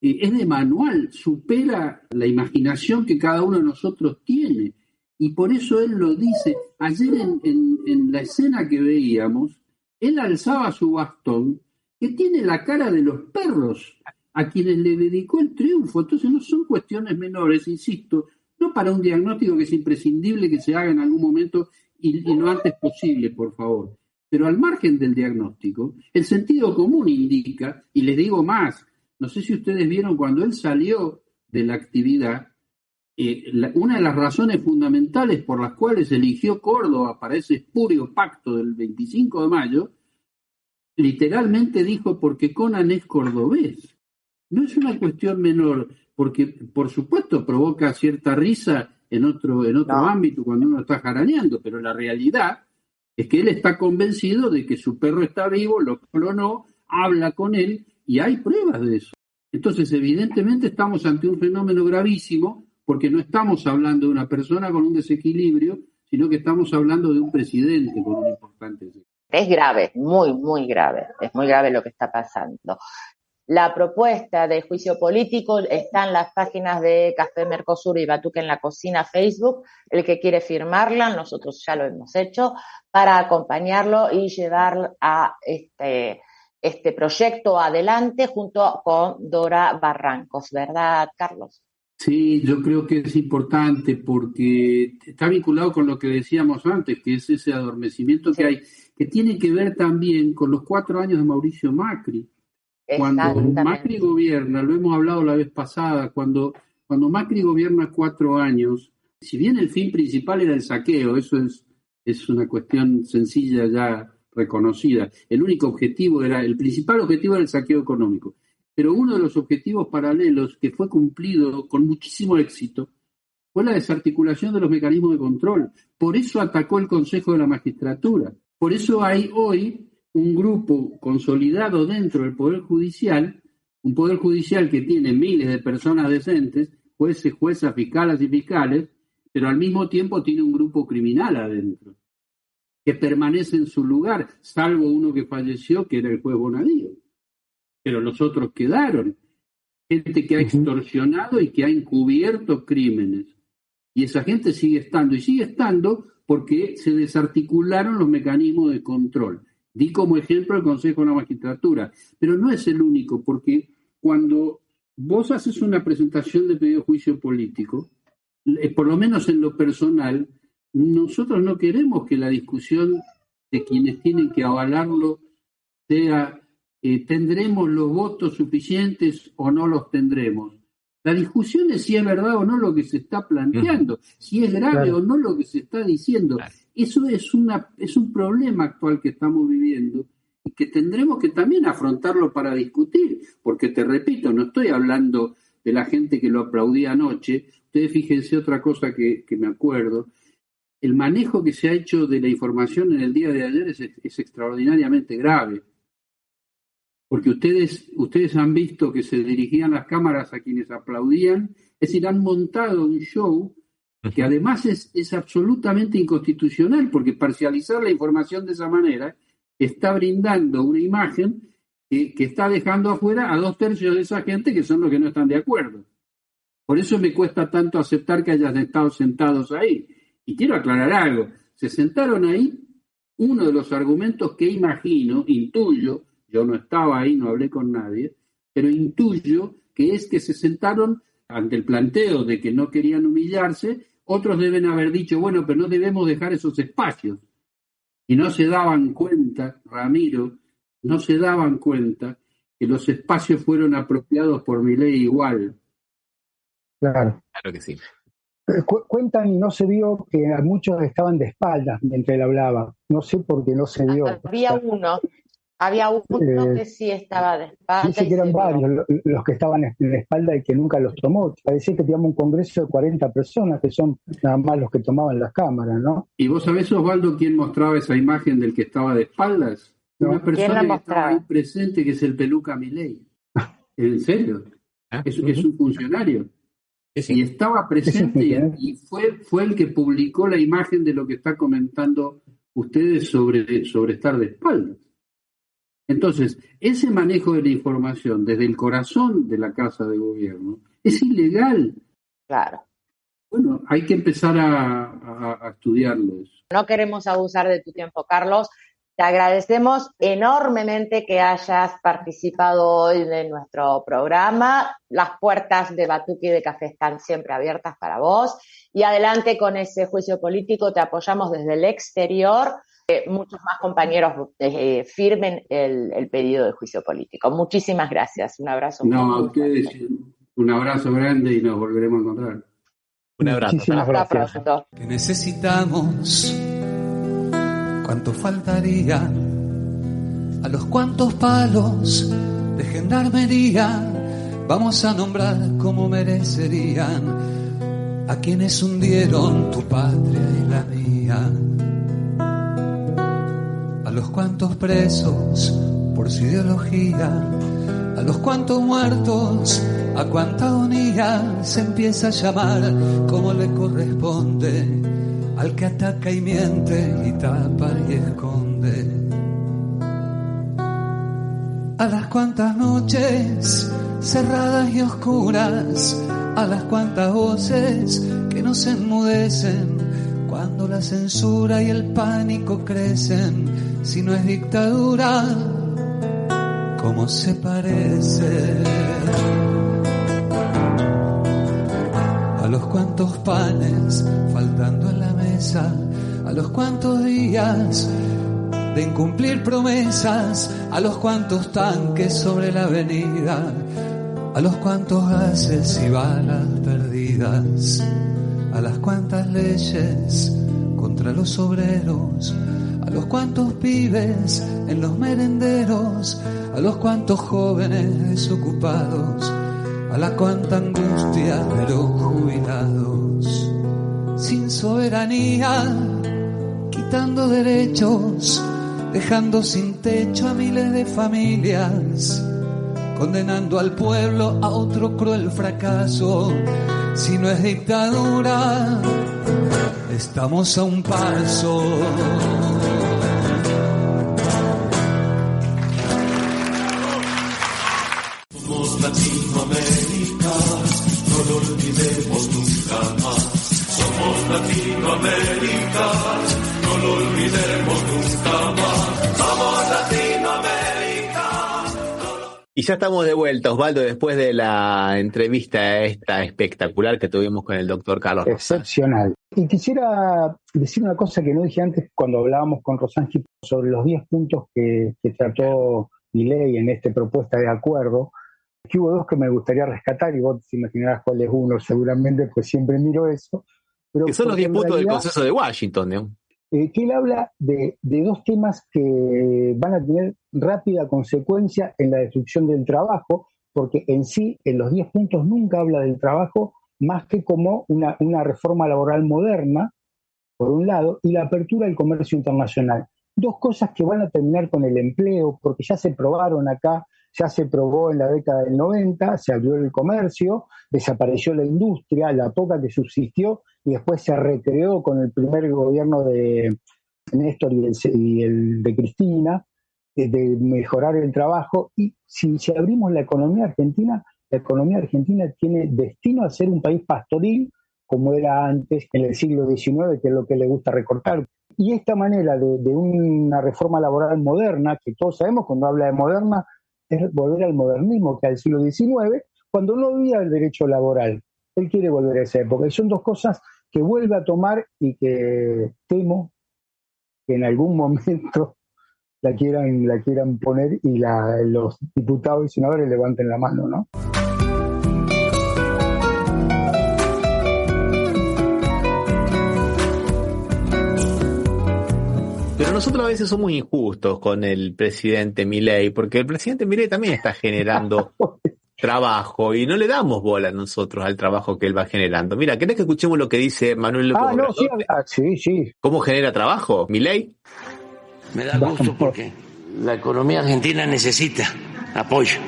es de manual, supera la imaginación que cada uno de nosotros tiene. Y por eso él lo dice. Ayer en la escena que veíamos, él alzaba su bastón, que tiene la cara de los perros, a quienes le dedicó el triunfo. Entonces no son cuestiones menores, insisto, no para un diagnóstico que es imprescindible que se haga en algún momento y lo antes posible, por favor. Pero al margen del diagnóstico, el sentido común indica, y les digo más, no sé si ustedes vieron cuando él salió de la actividad, una de las razones fundamentales por las cuales eligió Córdoba para ese espurio pacto del 25 de mayo, literalmente dijo: porque Conan es cordobés. No es una cuestión menor, porque por supuesto provoca cierta risa en otro ámbito cuando uno está jaraneando, pero la realidad es que él está convencido de que su perro está vivo, lo clonó, habla con él y hay pruebas de eso. Entonces, evidentemente estamos ante un fenómeno gravísimo porque no estamos hablando de una persona con un desequilibrio, sino que estamos hablando de un presidente con un importante desequilibrio. Es grave, muy, muy grave. Es muy grave lo que está pasando. La propuesta de juicio político está en las páginas de Café Mercosur y Batuque en la Cocina Facebook. El que quiere firmarla, nosotros ya lo hemos hecho, para acompañarlo y llevar a este proyecto adelante junto con Dora Barrancos, ¿verdad, Carlos? Sí, yo creo que es importante porque está vinculado con lo que decíamos antes, que es ese adormecimiento que hay, que tiene que ver también con los 4 años de Mauricio Macri. Cuando Macri gobierna, lo hemos hablado la vez pasada, cuando Macri gobierna 4 años, si bien el fin principal era el saqueo, eso es una cuestión sencilla ya reconocida, el principal objetivo era el saqueo económico. Pero uno de los objetivos paralelos que fue cumplido con muchísimo éxito fue la desarticulación de los mecanismos de control. Por eso atacó el Consejo de la Magistratura. Por eso hay hoy un grupo consolidado dentro del Poder Judicial, un Poder Judicial que tiene miles de personas decentes, jueces, juezas, fiscales y fiscales, pero al mismo tiempo tiene un grupo criminal adentro, que permanece en su lugar, salvo uno que falleció, que era el juez Bonadío. Pero los otros quedaron. Gente que ha extorsionado y que ha encubierto crímenes. Y esa gente sigue estando porque se desarticularon los mecanismos de control. Di como ejemplo el Consejo de la Magistratura, pero no es el único, porque cuando vos haces una presentación de pedido de juicio político, por lo menos en lo personal, nosotros no queremos que la discusión de quienes tienen que avalarlo sea ¿tendremos los votos suficientes o no los tendremos? La discusión es si es verdad o no lo que se está planteando, si es grave o no lo que se está diciendo. Eso es un problema actual que estamos viviendo y que tendremos que también afrontarlo para discutir, porque te repito, no estoy hablando de la gente que lo aplaudía anoche. Ustedes fíjense otra cosa que me acuerdo. El manejo que se ha hecho de la información en el día de ayer es extraordinariamente grave. Porque ustedes han visto que se dirigían las cámaras a quienes aplaudían, es decir, han montado un show que además es absolutamente inconstitucional, porque parcializar la información de esa manera está brindando una imagen que está dejando afuera a 2/3 de esa gente que son los que no están de acuerdo. Por eso me cuesta tanto aceptar que hayan estado sentados ahí. Y quiero aclarar algo, se sentaron ahí, uno de los argumentos que intuyo, yo no estaba ahí, no hablé con nadie, pero intuyo que es que se sentaron ante el planteo de que no querían humillarse. Otros deben haber dicho, bueno, pero no debemos dejar esos espacios. Y no se daban cuenta, Ramiro, no se daban cuenta que los espacios fueron apropiados por Milei igual. Claro que sí. Cuentan, no se vio que muchos estaban de espaldas mientras él hablaba. No sé por qué no se vio. Había uno que sí estaba de espalda. Dice que eran varios los que estaban de espalda y que nunca los tomó. Parecía que teníamos un congreso de 40 personas, que son nada más los que tomaban las cámaras, ¿no? ¿Y vos sabés, Osvaldo, quién mostraba esa imagen del que estaba de espaldas? No. Una persona que estaba ahí presente, que es el peluca Milei. ¿En serio? Es un funcionario. Sí. Y estaba presente y fue el que publicó la imagen de lo que está comentando ustedes sobre estar de espaldas. Entonces, ese manejo de la información desde el corazón de la Casa de Gobierno es ilegal. Claro. Bueno, hay que empezar a estudiarlo eso. No queremos abusar de tu tiempo, Carlos. Te agradecemos enormemente que hayas participado hoy de nuestro programa. Las puertas de Batuque y de Café están siempre abiertas para vos. Y adelante con ese juicio político, te apoyamos desde el exterior. Muchos más compañeros firmen el pedido de juicio político. Muchísimas gracias. Un abrazo. No, a ustedes un abrazo grande y nos volveremos a encontrar. Un abrazo. Hasta pronto. ¿Qué necesitamos? ¿Cuánto faltaría? ¿A los cuantos palos de gendarmería vamos a nombrar como merecerían? a quienes hundieron tu patria y la mía, a los cuantos presos por su ideología, a los cuantos muertos, a cuánta agonía se empieza a llamar como le corresponde al que ataca y miente y tapa y esconde. A las cuantas noches cerradas y oscuras, a las cuantas voces que no se enmudecen cuando la censura y el pánico crecen. Si no es dictadura, ¿cómo se parece? A los cuantos panes faltando en la mesa, a los cuantos días de incumplir promesas, a los cuantos tanques sobre la avenida, a los cuantos gases y balas perdidas, a las cuantas leyes contra los obreros, a los cuantos pibes en los merenderos, a los cuantos jóvenes desocupados, a la cuanta angustia de los jubilados, sin soberanía, quitando derechos, dejando sin techo a miles de familias, condenando al pueblo a otro cruel fracaso. Si no es dictadura, estamos a un paso. Somos Latinoamérica, no lo olvidemos nunca más. Somos Latinoamérica, no lo olvidemos nunca más. Somos Latinoamérica. Y ya estamos de vuelta, Osvaldo, después de la entrevista esta espectacular que tuvimos con el doctor Carlos Rosán. Excepcional. Y quisiera decir una cosa que no dije antes cuando hablábamos con Rosansky sobre los 10 puntos que trató Milei en esta propuesta de acuerdo. Aquí hubo dos que me gustaría rescatar, y vos te imaginarás cuál es uno, seguramente, pues siempre miro eso. Pero que son los 10 puntos del Consenso de Washington, ¿no? Que él habla de dos temas que van a tener rápida consecuencia en la destrucción del trabajo, porque en sí, en los 10 puntos nunca habla del trabajo más que como una reforma laboral moderna, por un lado, y la apertura del comercio internacional. Dos cosas que van a terminar con el empleo, porque ya se probaron acá, ya se probó en la década del 90, se abrió el comercio, desapareció la industria, la poca que subsistió, y después se recreó con el primer gobierno de Néstor y el de Cristina, de mejorar el trabajo. Y si abrimos la economía argentina tiene destino a ser un país pastoril, como era antes, en el siglo XIX, que es lo que le gusta recortar. Y esta manera de una reforma laboral moderna, que todos sabemos cuando habla de moderna, es volver al modernismo, que al siglo XIX, cuando no había el derecho laboral. Él quiere volver a esa época. Y son dos cosas que vuelve a tomar y que temo que en algún momento la quieran poner y los diputados y senadores levanten la mano, ¿no? Pero nosotros a veces somos injustos con el presidente Milei, porque el presidente Milei también está generando trabajo y no le damos bola nosotros al trabajo que él va generando. Mira, ¿querés que escuchemos lo que dice Manuel López Obrador? Sí. ¿Cómo genera trabajo Milei? Me da gusto porque la economía argentina necesita apoyo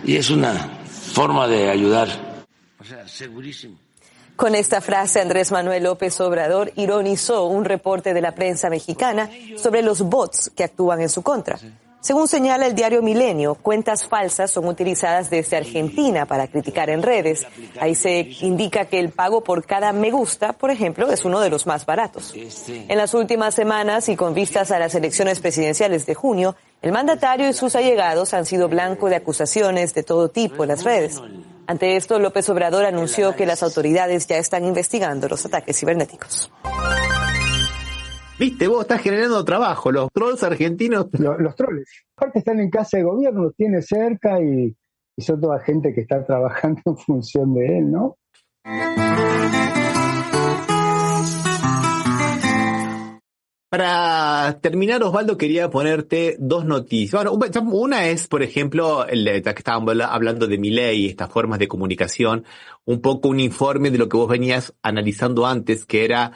y es una forma de ayudar. O sea, segurísimo. Con esta frase, Andrés Manuel López Obrador ironizó un reporte de la prensa mexicana sobre los bots que actúan en su contra. Según señala el diario Milenio, cuentas falsas son utilizadas desde Argentina para criticar en redes. Ahí se indica que el pago por cada me gusta, por ejemplo, es uno de los más baratos. En las últimas semanas y con vistas a las elecciones presidenciales de junio, el mandatario y sus allegados han sido blanco de acusaciones de todo tipo en las redes. Ante esto, López Obrador anunció que las autoridades ya están investigando los ataques cibernéticos. Viste, vos estás generando trabajo, los trolls argentinos. Los trolls. Aparte están en casa de gobierno, los tiene cerca y son toda gente que está trabajando en función de él, ¿no? Para terminar, Osvaldo, quería ponerte dos noticias. Bueno, una es, por ejemplo, que estábamos hablando de Milei y estas formas de comunicación, un poco un informe de lo que vos venías analizando antes, que era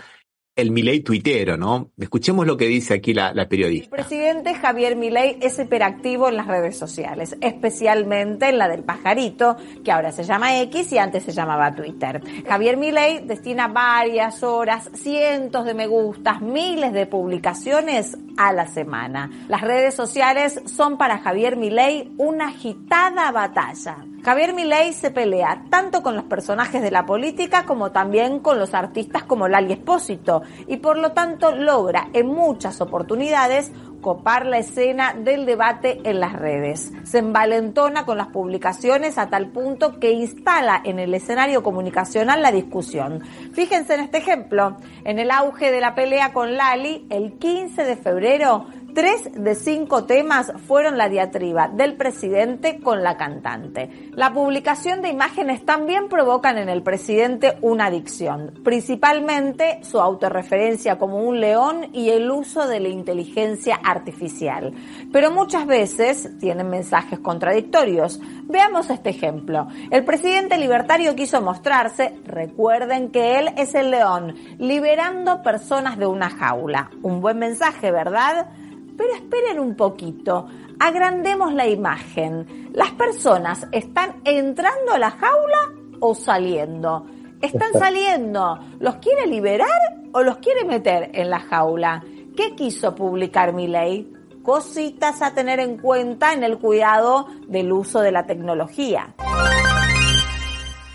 el Milei tuitero, ¿no? Escuchemos lo que dice aquí la periodista. El presidente Javier Milei es hiperactivo en las redes sociales, especialmente en la del pajarito, que ahora se llama X y antes se llamaba Twitter. Javier Milei destina varias horas, cientos de me gustas, miles de publicaciones a la semana. Las redes sociales son para Javier Milei una agitada batalla. Javier Milei se pelea tanto con los personajes de la política como también con los artistas como Lali Espósito y por lo tanto logra en muchas oportunidades copar la escena del debate en las redes. Se envalentona con las publicaciones a tal punto que instala en el escenario comunicacional la discusión. Fíjense en este ejemplo. En el auge de la pelea con Lali, el 15 de febrero, 3 de 5 temas fueron la diatriba del presidente con la cantante. La publicación de imágenes también provocan en el presidente una adicción, principalmente su autorreferencia como un león y el uso de la inteligencia artificial. Pero muchas veces tienen mensajes contradictorios. Veamos este ejemplo. El presidente libertario quiso mostrarse, recuerden que él es el león, liberando personas de una jaula. Un buen mensaje, ¿verdad? Pero esperen un poquito, agrandemos la imagen. ¿Las personas están entrando a la jaula o saliendo? Están saliendo. ¿Los quiere liberar o los quiere meter en la jaula? ¿Qué quiso publicar Milei? Cositas a tener en cuenta en el cuidado del uso de la tecnología.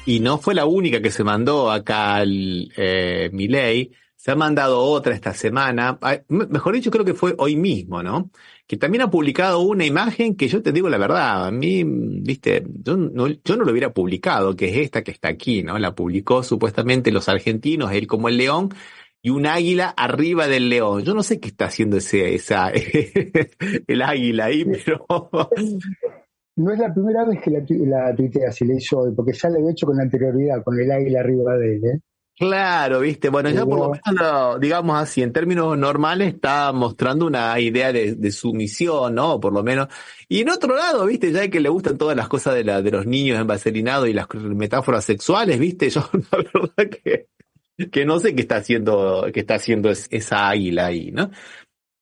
Y no fue la única que se mandó acá Milei. Se ha mandado otra esta semana, mejor dicho, creo que fue hoy mismo, ¿no? Que también ha publicado una imagen que yo te digo la verdad, a mí, viste, yo no lo hubiera publicado, que es esta que está aquí, ¿no? La publicó supuestamente los argentinos, él como el león, y un águila arriba del león. Yo no sé qué está haciendo el águila ahí, pero... No es la primera vez que la tuitea, si le hizo hoy, porque ya lo había hecho con anterioridad, con el águila arriba de él, ¿eh? Claro, viste, bueno, ya por lo menos, digamos así, en términos normales está mostrando una idea de sumisión, ¿no? Por lo menos. Y en otro lado, viste, ya que le gustan todas las cosas de los niños envaselinados y las metáforas sexuales, viste, yo la verdad que no sé qué está haciendo esa águila ahí, ¿no?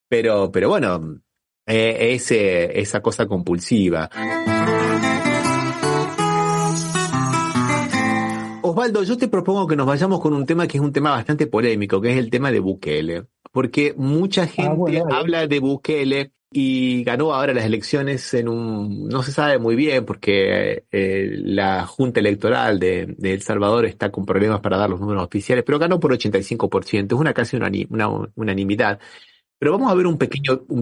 Pero bueno, esa cosa compulsiva. Osvaldo, yo te propongo que nos vayamos con un tema que es un tema bastante polémico, que es el tema de Bukele. Porque mucha gente habla de Bukele y ganó ahora las elecciones no se sabe muy bien, porque la Junta Electoral de El Salvador está con problemas para dar los números oficiales, pero ganó por 85%, es casi una unanimidad. Pero vamos a ver un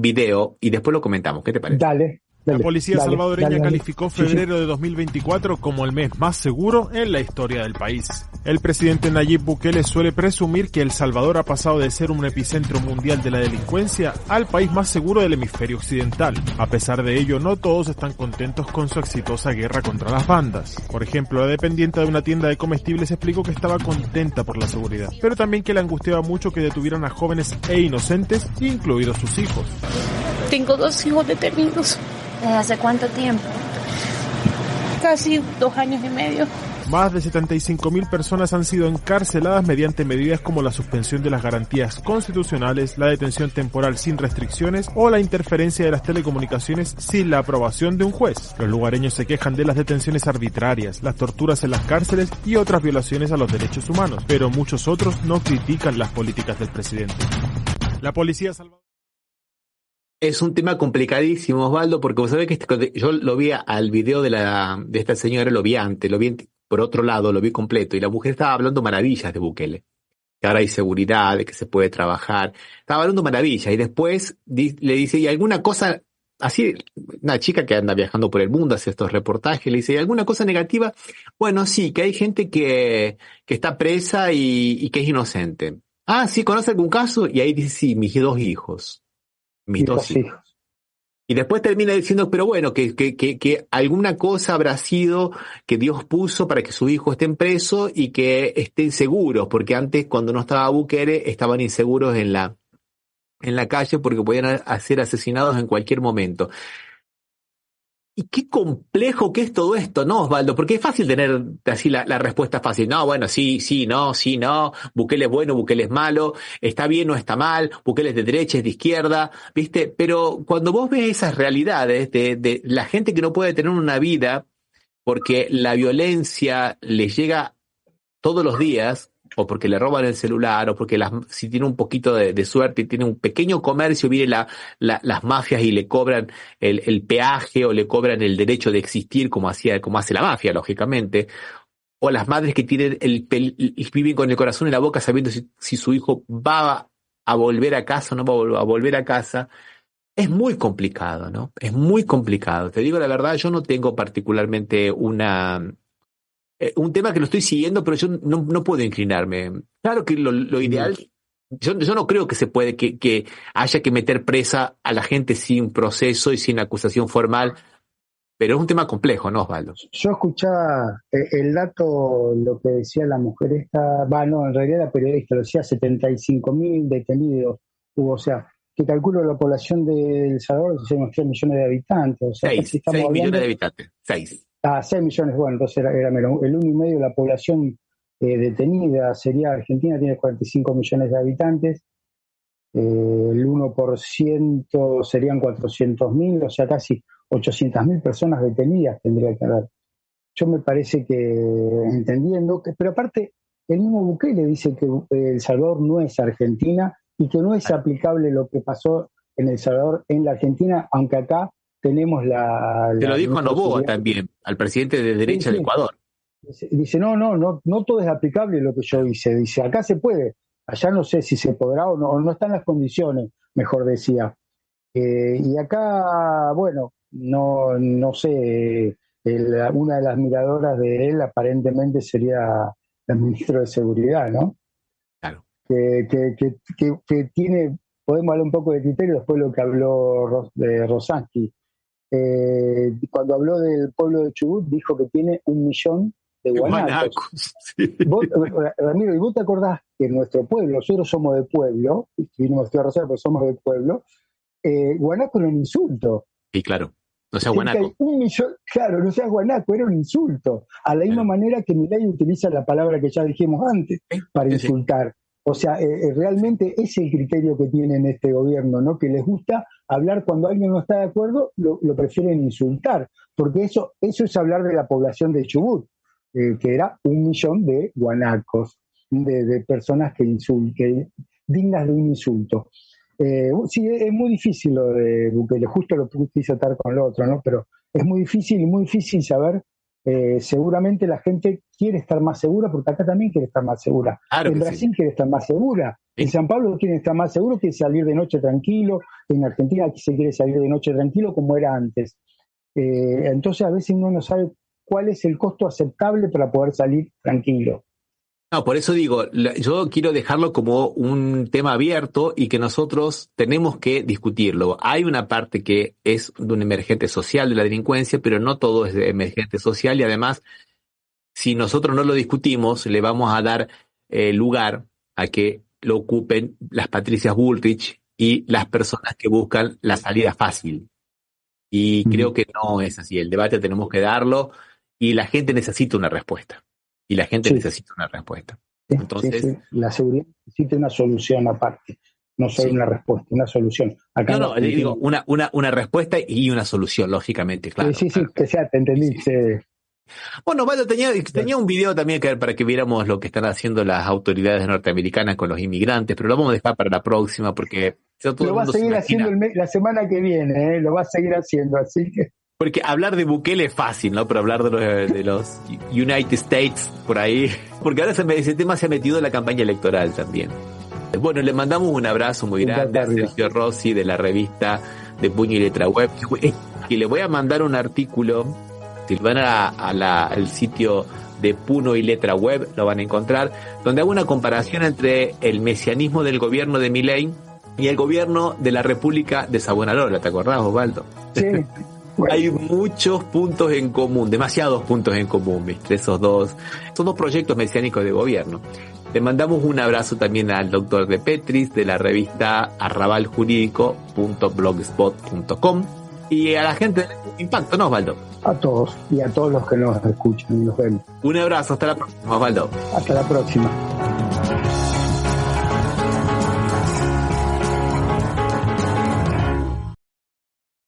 video y después lo comentamos, ¿qué te parece? Dale. La policía salvadoreña calificó febrero de 2024 como el mes más seguro en la historia del país. El presidente Nayib Bukele suele presumir que El Salvador ha pasado de ser un epicentro mundial de la delincuencia al país más seguro del hemisferio occidental. A pesar de ello, no todos están contentos con su exitosa guerra contra las bandas. Por ejemplo, la dependiente de una tienda de comestibles explicó que estaba contenta por la seguridad, pero también que le angustiaba mucho que detuvieran a jóvenes e inocentes, incluidos sus hijos. Tengo 2 hijos detenidos. ¿Desde hace cuánto tiempo? Casi 2 años y medio. Más de 75.000 personas han sido encarceladas mediante medidas como la suspensión de las garantías constitucionales, la detención temporal sin restricciones o la interferencia de las telecomunicaciones sin la aprobación de un juez. Los lugareños se quejan de las detenciones arbitrarias, las torturas en las cárceles y otras violaciones a los derechos humanos, pero muchos otros no critican las políticas del presidente. La policía salvadoreña... Es un tema complicadísimo, Osvaldo, porque vos sabés que yo lo vi al video de esta señora, lo vi por otro lado, lo vi completo, y la mujer estaba hablando maravillas de Bukele, que ahora hay seguridad, de que se puede trabajar, estaba hablando maravillas, y después le dice, ¿y alguna cosa, así, una chica que anda viajando por el mundo, hace estos reportajes, le dice, ¿y alguna cosa negativa? Bueno, sí, que hay gente que está presa y que es inocente. Ah, ¿sí? ¿Conoce algún caso? Y ahí dice, sí, mis 2 hijos. Mis 2 hijos. Y después termina diciendo, pero bueno, que alguna cosa habrá sido que Dios puso para que sus hijos estén presos y que estén seguros, porque antes, cuando no estaba Bukele, estaban inseguros en la en la calle porque podían ser asesinados en cualquier momento. Y qué complejo que es todo esto, ¿no, Osvaldo? Porque es fácil tener así la respuesta fácil. No, bueno, sí, no, Bukele es bueno, Bukele es malo, está bien o está mal, Bukele es de derecha, es de izquierda, ¿viste? Pero cuando vos ves esas realidades de la gente que no puede tener una vida porque la violencia les llega todos los días, o porque le roban el celular, o porque si tiene un poquito de suerte y tiene un pequeño comercio, vienen las mafias y le cobran el peaje o le cobran el derecho de existir como hace la mafia, lógicamente. O las madres que tienen viven con el corazón en la boca sabiendo si su hijo va a volver a casa o no va a volver a casa. Es muy complicado, ¿no? Es muy complicado. Te digo la verdad, yo no tengo particularmente un tema que lo estoy siguiendo, pero yo no puedo inclinarme. Claro que lo ideal, yo no creo que se puede, que haya que meter presa a la gente sin proceso y sin acusación formal, pero es un tema complejo, ¿no, Osvaldo? Yo escuchaba el dato, lo que decía la mujer esta, en realidad la periodista, lo decía, 75.000 detenidos hubo, o sea, que calculo la población de El Salvador, son unos 3 millones de habitantes. O sea, 6 millones de habitantes, 6. 6 millones, bueno, entonces era menos. El 1,5 de la población detenida sería Argentina, tiene 45 millones de habitantes, el 1% serían 400.000, o sea, casi 800.000 personas detenidas tendría que haber. Yo me parece que, entendiendo, pero aparte, el mismo Bukele dice que El Salvador no es Argentina y que no es aplicable lo que pasó en El Salvador en la Argentina, aunque acá tenemos Se lo dijo a Noboa también, al presidente de derecha de Ecuador. Dice, no todo es aplicable lo que yo hice. Dice, acá se puede, allá no sé si se podrá o no están las condiciones, mejor decía. Y acá, bueno, no sé, una de las miradoras de él aparentemente sería el ministro de Seguridad, ¿no? Claro. Que tiene, podemos hablar un poco de criterio después de lo que habló Rosansky. Cuando habló del pueblo de Chubut, dijo que tiene 1 millón de guanacos. Sí. Ramiro, ¿y vos te acordás que en nuestro pueblo, nosotros somos de pueblo, vinimos a Rosario porque somos de pueblo, guanaco era un insulto? Sí, claro, no seas guanaco. 1 millón, claro, no seas guanaco, era un insulto. A la misma manera que Milei utiliza la palabra que ya dijimos antes para insultar. O sea, realmente es el criterio que tienen este gobierno, ¿no? Que les gusta hablar cuando alguien no está de acuerdo, lo prefieren insultar, porque eso es hablar de la población de Chubut, que era 1 millón de guanacos, de personas que dignas de un insulto. Sí, es muy difícil lo de Bukele, justo lo quise atar con lo otro, ¿no? Pero es muy difícil saber. Seguramente la gente quiere estar más segura, porque acá también quiere estar más segura. Claro, en Brasil quiere estar más segura. Sí. En San Pablo quiere estar más seguro, quiere salir de noche tranquilo. En Argentina se quiere salir de noche tranquilo como era antes. Entonces a veces uno no sabe cuál es el costo aceptable para poder salir tranquilo. No, por eso digo, yo quiero dejarlo como un tema abierto y que nosotros tenemos que discutirlo. Hay una parte que es de un emergente social de la delincuencia, pero no todo es de emergente social y además, si nosotros no lo discutimos, le vamos a dar lugar a que lo ocupen las Patricias Bullrich y las personas que buscan la salida fácil. Y creo que no es así. El debate tenemos que darlo y la gente necesita una respuesta. Y la gente necesita una respuesta. Entonces, sí. La seguridad necesita una solución aparte, no solo una respuesta, una solución. Acá digo, una respuesta y una solución, lógicamente, claro. Sí, que sea, te entendí. Sí. Bueno, Osvaldo, tenía un video también para que viéramos lo que están haciendo las autoridades norteamericanas con los inmigrantes, pero lo vamos a dejar para la próxima porque lo va a seguir haciendo la semana que viene, lo va a seguir haciendo, así que... Porque hablar de Bukele es fácil, ¿no? Pero hablar de los United States por ahí, porque ahora ese tema se ha metido en la campaña electoral también. Bueno, le mandamos un abrazo muy grande a Sergio Rossi de la revista de Puño y Letra Web, que le voy a mandar un artículo. Si van al sitio de Puno y Letra Web, lo van a encontrar, donde hago una comparación entre el mesianismo del gobierno de Milei y el gobierno de la República de Savonarola. ¿Te acordás, Osvaldo? Sí. Bueno. Hay muchos puntos en común, demasiados puntos en común, ¿viste? Esos dos proyectos mesiánicos de gobierno. Le mandamos un abrazo también al doctor De Petris de la revista arrabaljurídico.blogspot.com y a la gente de Impacto, ¿no, Osvaldo? A todos y a todos los que nos escuchan y nos ven. Un abrazo, hasta la próxima, Osvaldo. Hasta la próxima.